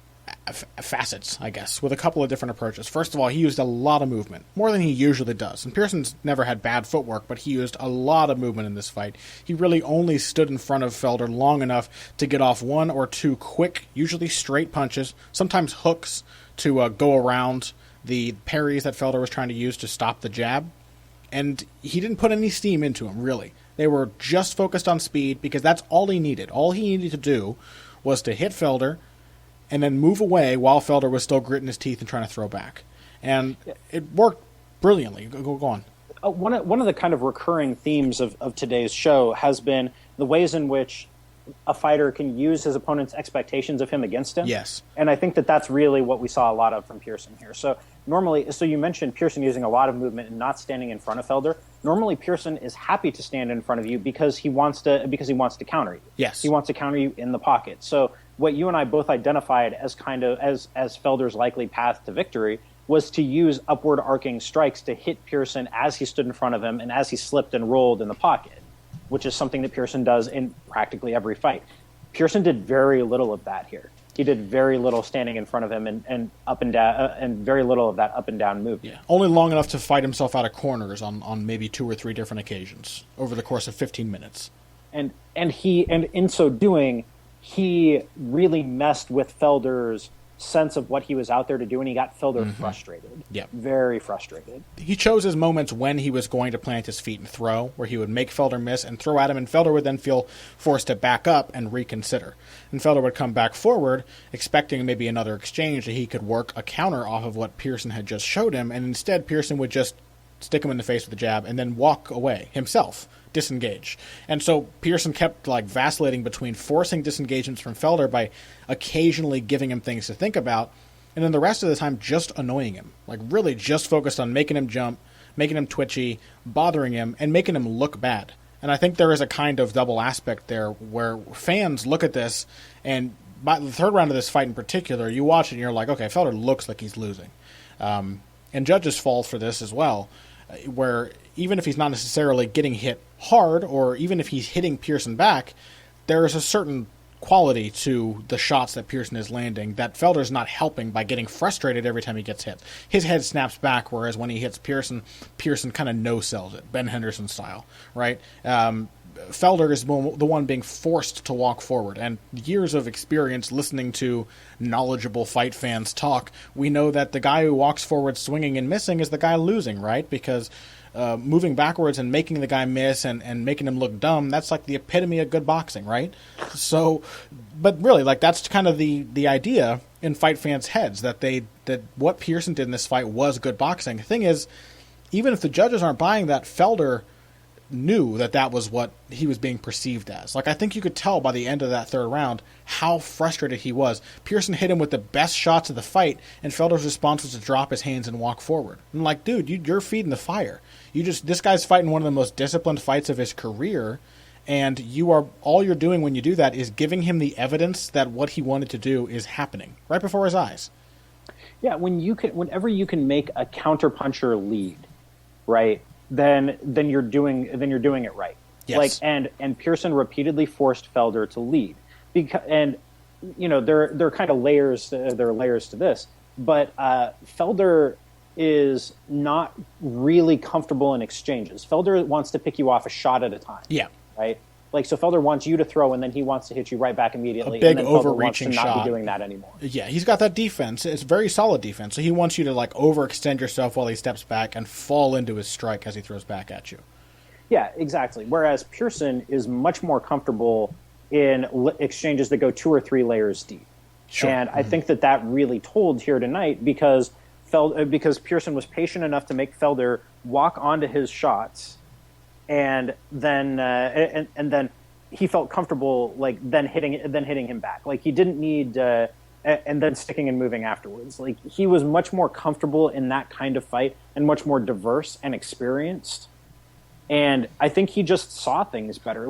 facets, I guess, with a couple of different approaches. First of all, he used a lot of movement, more than he usually does. And Pearson's never had bad footwork, but he used a lot of movement in this fight. He really only stood in front of Felder long enough to get off one or two quick, usually straight punches, sometimes hooks to go around the parries that Felder was trying to use to stop the jab. And he didn't put any steam into him, really. They were just focused on speed because that's all he needed. All he needed to do was to hit Felder and then move away while Felder was still gritting his teeth and trying to throw back. And it worked brilliantly. Go on. One of the kind of recurring themes of today's show has been the ways in which a fighter can use his opponent's expectations of him against him. Yes. And I think that that's really what we saw a lot of from Pearson here. So you mentioned Pearson using a lot of movement and not standing in front of Felder. Normally Pearson is happy to stand in front of you because he wants to counter you. Yes. He wants to counter you in the pocket. So what you and I both identified as as Felder's likely path to victory was to use upward arcing strikes to hit Pearson as he stood in front of him and as he slipped and rolled in the pocket, which is something that Pearson does in practically every fight. Pearson did very little of that here. He did very little standing in front of him and up and down, and very little of that up and down movement. Yeah, only long enough to fight himself out of corners on maybe 2 or 3 different occasions over the course of 15 minutes. And in so doing, he really messed with Felder's sense of what he was out there to do, and he got Felder frustrated. Yep. Very frustrated. He chose his moments when he was going to plant his feet and throw, where he would make Felder miss and throw at him, and Felder would then feel forced to back up and reconsider. And Felder would come back forward, expecting maybe another exchange that he could work a counter off of what Pearson had just showed him, and instead Pearson would just stick him in the face with a jab and then walk away himself, disengage. And so Pearson kept vacillating between forcing disengagements from Felder by occasionally giving him things to think about, and then the rest of the time just annoying him. Really just focused on making him jump, making him twitchy, bothering him, and making him look bad. And I think there is a kind of double aspect there where fans look at this, and by the third round of this fight in particular, you watch it and you're like, okay, Felder looks like he's losing. And judges fall for this as well, where even if he's not necessarily getting hit hard, or even if he's hitting Pearson back, there is a certain quality to the shots that Pearson is landing that Felder's not helping by getting frustrated every time he gets hit. His head snaps back, whereas when he hits Pearson kind of no-sells it, Ben Henderson style, right? Felder is the one being forced to walk forward, and years of experience listening to knowledgeable fight fans talk, we know that the guy who walks forward swinging and missing is the guy losing, right? Because moving backwards and making the guy miss and making him look dumb, that's like the epitome of good boxing, right? So, but really, that's kind of the idea in fight fans' heads, that what Pearson did in this fight was good boxing. The thing is, even if the judges aren't buying that, Felder knew that was what he was being perceived as. I think you could tell by the end of that third round how frustrated he was. Pearson hit him with the best shots of the fight, and Felder's response was to drop his hands and walk forward. I'm like, dude, you're feeding the fire. This guy's fighting one of the most disciplined fights of his career, and all you're doing when you do that is giving him the evidence that what he wanted to do is happening right before his eyes. Yeah, whenever you can make a counterpuncher lead, right? Then you're doing it right. Yes. And Pearson repeatedly forced Felder to lead, there are kind of layers. There are layers to this, but Felder is not really comfortable in exchanges. Felder wants to pick you off a shot at a time. Yeah. Right. So Felder wants you to throw, and then he wants to hit you right back immediately. A big and then overreaching Felder wants to shot. not be doing that anymore. Yeah, he's got that defense. It's very solid defense. So he wants you to overextend yourself while he steps back and fall into his strike as he throws back at you. Yeah, exactly. Whereas Pearson is much more comfortable in exchanges that go 2 or 3 layers deep. Sure. And I think that really told here tonight because Pearson was patient enough to make Felder walk onto his shots, and then and then he felt comfortable then hitting him back. He didn't need and then sticking and moving afterwards. He was much more comfortable in that kind of fight and much more diverse and experienced. And I think he just saw things better.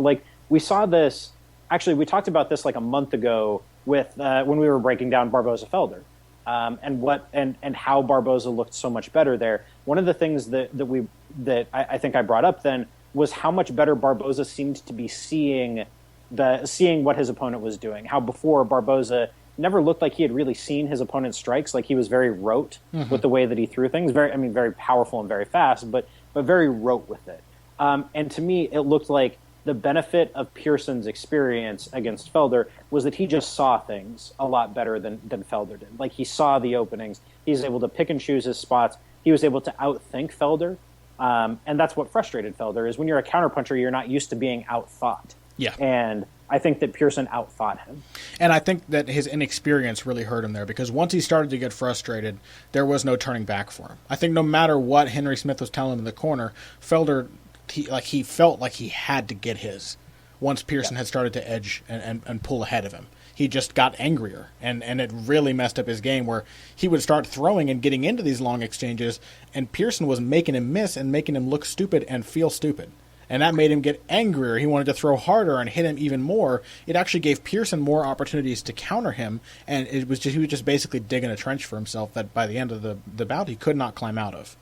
We saw this, actually we talked about this a month ago with when we were breaking down Barboza Felder. and how Barboza looked so much better there. One of the things that I think I brought up then was how much better Barboza seemed to be seeing what his opponent was doing. How before Barboza never looked like he had really seen his opponent's strikes. Like he was very rote with the way that he threw things. Very powerful and very fast, but very rote with it. And to me, it looked like the benefit of Pearson's experience against Felder was that he just saw things a lot better than Felder did. Like he saw the openings. He was able to pick and choose his spots. He was able to outthink Felder. And that's what frustrated Felder is when you're a counterpuncher, you're not used to being outthought. Yeah. And I think that Pearson outthought him. And I think that his inexperience really hurt him there because once he started to get frustrated, there was no turning back for him. I think no matter what Henry Smith was telling him in the corner, Felder, he felt like he had to get his once Pearson had started to edge and pull ahead of him. He just got angrier, and it really messed up his game where he would start throwing and getting into these long exchanges, and Pearson was making him miss and making him look stupid and feel stupid. And that made him get angrier. He wanted to throw harder and hit him even more. It actually gave Pearson more opportunities to counter him, and he was just basically digging a trench for himself that by the end of the bout he could not climb out of.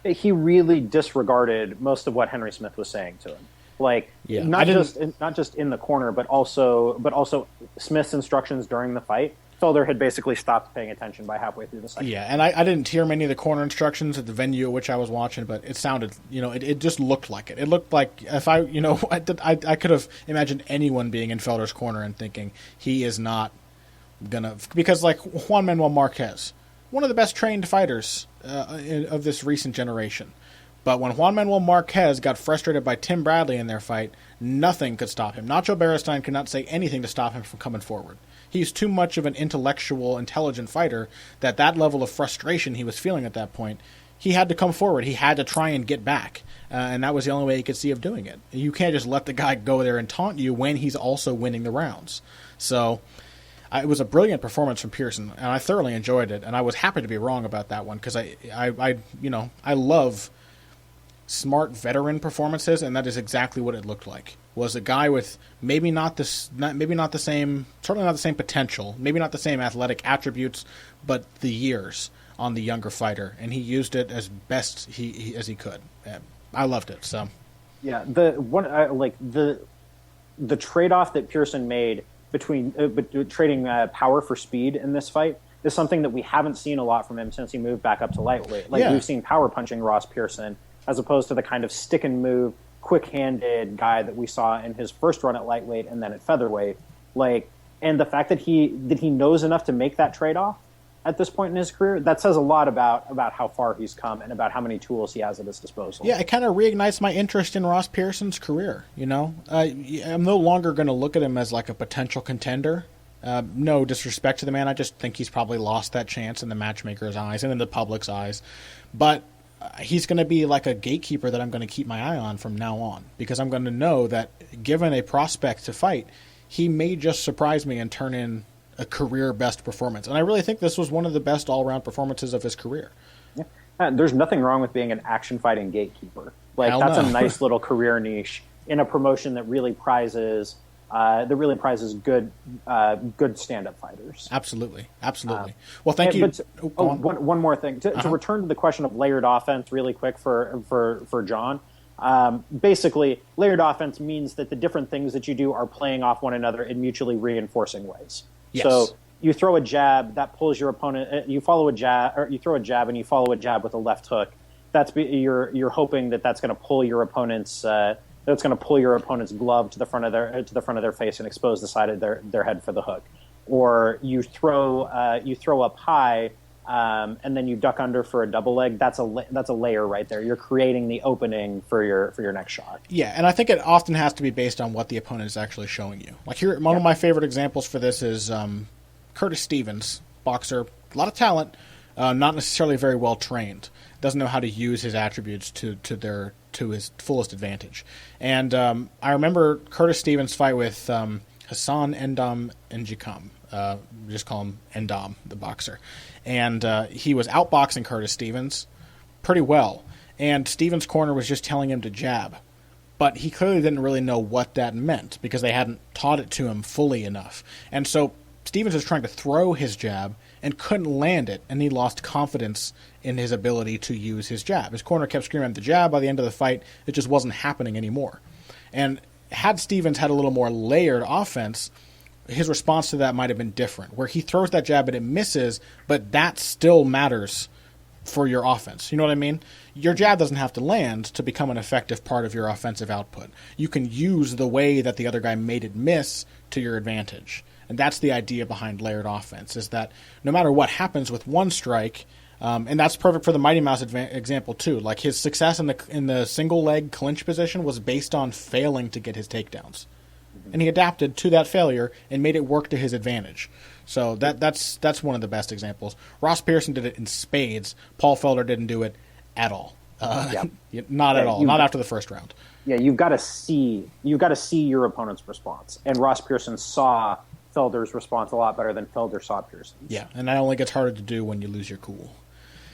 He really disregarded most of what Henry Smith was saying to him. Like not just in the corner, but also Smith's instructions during the fight. Felder had basically stopped paying attention by halfway through the second. Yeah, and I didn't hear many of the corner instructions at the venue at which I was watching, but it sounded, it just looked like it. It looked like if I could have imagined anyone being in Felder's corner and thinking he is not gonna, because like Juan Manuel Marquez, one of the best trained fighters of this recent generation. But when Juan Manuel Marquez got frustrated by Tim Bradley in their fight, nothing could stop him. Nacho Beristain could not say anything to stop him from coming forward. He's too much of an intellectual, intelligent fighter that level of frustration he was feeling at that point, he had to come forward. He had to try and get back. And that was the only way he could see of doing it. You can't just let the guy go there and taunt you when he's also winning the rounds. So it was a brilliant performance from Pearson, and I thoroughly enjoyed it. And I was happy to be wrong about that one because I love smart veteran performances, and that is exactly what it looked like. Was a guy with certainly not the same potential, maybe not the same athletic attributes, but the years on the younger fighter, and he used it as best as he could. I loved it. So, yeah, the trade-off that Pearson made between trading power for speed in this fight is something that we haven't seen a lot from him since he moved back up to lightweight. We've seen power punching Ross Pearson, as opposed to the kind of stick and move, quick-handed guy that we saw in his first run at lightweight and then at featherweight. And the fact that he knows enough to make that trade-off at this point in his career, that says a lot about how far he's come and about how many tools he has at his disposal. Yeah, it kind of reignites my interest in Ross Pearson's career, I'm no longer going to look at him as like a potential contender. No disrespect to the man. I just think he's probably lost that chance in the matchmaker's eyes and in the public's eyes. But he's going to be like a gatekeeper that I'm going to keep my eye on from now on, because I'm going to know that given a prospect to fight, he may just surprise me and turn in a career best performance. And I really think this was one of the best all-around performances of his career. Yeah. There's nothing wrong with being an action fighting gatekeeper. That's a nice little career niche in a promotion that really prizes good stand-up fighters. Absolutely. Well, thank you. One more thing. To return to the question of layered offense really quick for John. Basically, layered offense means that the different things that you do are playing off one another in mutually reinforcing ways. Yes. So you throw a jab, that pulls your opponent. You follow a jab, or you throw a jab and you follow a jab with a left hook. You're hoping that's going to pull your opponent's glove to the front of their face and expose the side of their head for the hook. Or you throw up high and then you duck under for a double leg. That's a layer right there. You're creating the opening for your next shot. Yeah, and I think it often has to be based on what the opponent is actually showing you. Like here, one of my favorite examples for this is Curtis Stevens, boxer, a lot of talent, not necessarily very well trained. Doesn't know how to use his attributes to his fullest advantage. And I remember Curtis Stevens' fight with Hassan Endam Njikam. Just call him Endam, the boxer. And he was outboxing Curtis Stevens pretty well. And Stevens' corner was just telling him to jab. But he clearly didn't really know what that meant because they hadn't taught it to him fully enough. And so Stevens was trying to throw his jab and couldn't land it, and he lost confidence in his ability to use his jab. His corner kept screaming at the jab. By the end of the fight, it just wasn't happening anymore. And had Stevens had a little more layered offense, his response to that might have been different, where he throws that jab and it misses, but that still matters for your offense. You know what I mean? Your jab doesn't have to land to become an effective part of your offensive output. You can use the way that the other guy made it miss to your advantage. And that's the idea behind layered offense, is that no matter what happens with one strike, and that's perfect for the Mighty Mouse example too. Like his success in the single leg clinch position was based on failing to get his takedowns, and he adapted to that failure and made it work to his advantage. So that's one of the best examples. Ross Pearson did it in spades. Paul Felder didn't do it at all. Not at all. Not after the first round. Yeah, you've got to see your opponent's response, and Ross Pearson saw Felder's response a lot better than Felder saw Pearson's. Yeah, and that only gets harder to do when you lose your cool.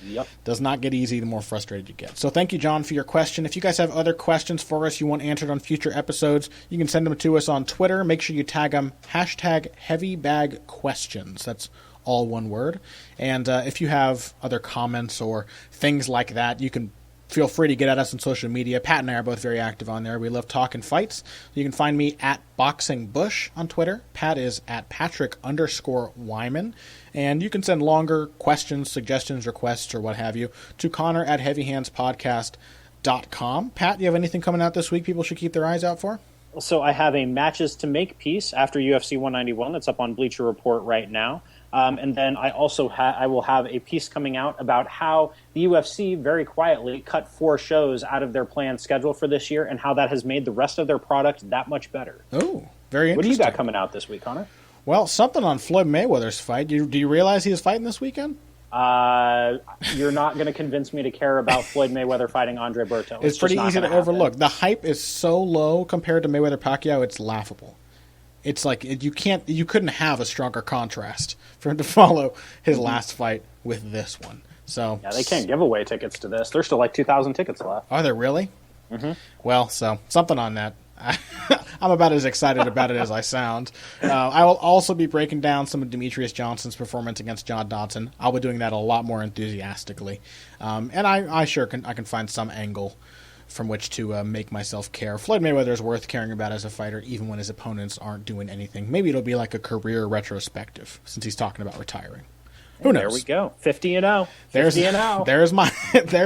Yep. Does not get easy the more frustrated you get. So thank you, John, for your question. If you guys have other questions for us you want answered on future episodes, you can send them to us on Twitter. Make sure you tag them #HeavyBagQuestions. That's all one word. And if you have other comments or things like that, you can feel free to get at us on social media. Pat and I are both very active on there. We love talking fights. You can find me at BoxingBush on Twitter. Pat is at Patrick_Wyman. And you can send longer questions, suggestions, requests, or what have you to Connor at HeavyHandsPodcast.com. Pat, do you have anything coming out this week people should keep their eyes out for? So I have a matches to make piece after UFC 191 that's up on Bleacher Report right now. And then I also I will have a piece coming out about how the UFC very quietly cut 4 shows out of their planned schedule for this year and how that has made the rest of their product that much better. Oh, very interesting. What do you got coming out this week, Connor? Well, something on Floyd Mayweather's fight. Do you realize he is fighting this weekend? You're not going to convince me to care about Floyd Mayweather fighting Andre Berto. It's pretty easy to overlook. The hype is so low compared to Mayweather-Pacquiao, it's laughable. It's like you couldn't have a stronger contrast for him to follow his last fight with this one. So yeah, they can't give away tickets to this. There's still like 2,000 tickets left. Are there really? Mm-hmm. Well, so something on that. I'm about as excited about it as I sound. I will also be breaking down some of Demetrious Johnson's performance against John Dodson. I'll be doing that a lot more enthusiastically, and I can find some angle from which to make myself care. Floyd Mayweather is worth caring about as a fighter, even when his opponents aren't doing anything. Maybe it'll be like a career retrospective, since he's talking about retiring. Who knows? There we go. 50-0. 50-0. There's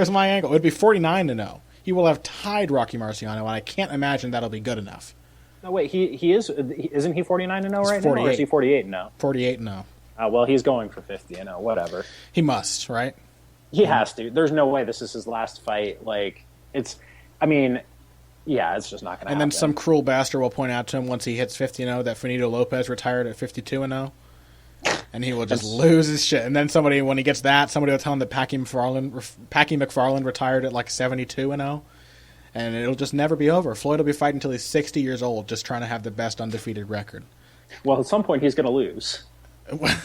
my angle. It would be 49-0. He will have tied Rocky Marciano, and I can't imagine that'll be good enough. No, wait. Isn't he 49-0 right 48. now, or is he 48-0? 48-0. Well, he's going for 50-0. Whatever. He must, right? He has to. There's no way this is his last fight. Like it's just not going to happen. And then some cruel bastard will point out to him once he hits 50-0 that Finito Lopez retired at 52-0. And he will just lose his shit. And then when he gets that, somebody will tell him that Packy McFarland retired at like 72-0. And it'll just never be over. Floyd will be fighting until he's 60 years old, just trying to have the best undefeated record. Well, at some point he's going to lose.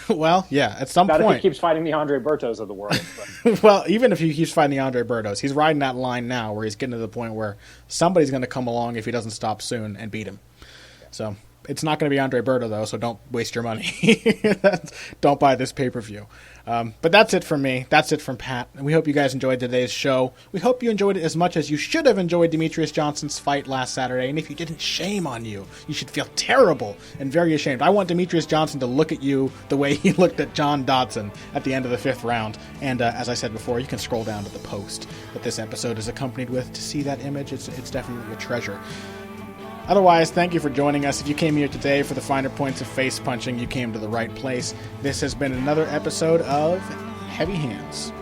Well, yeah, at some point. Not if he keeps fighting the Andre Bertos of the world. Well, even if he keeps fighting the Andre Bertos, he's riding that line now where he's getting to the point where somebody's going to come along if he doesn't stop soon and beat him. So it's not going to be Andre Berto, though, so don't waste your money. Don't buy this pay-per-view. But that's it from me. That's it from Pat. And we hope you guys enjoyed today's show. We hope you enjoyed it as much as you should have enjoyed Demetrious Johnson's fight last Saturday. And if you didn't, shame on you. You should feel terrible and very ashamed. I want Demetrious Johnson to look at you the way he looked at John Dodson at the end of the 5th round. And as I said before, you can scroll down to the post that this episode is accompanied with to see that image. It's definitely a treasure. Otherwise, thank you for joining us. If you came here today for the finer points of face punching, you came to the right place. This has been another episode of Heavy Hands.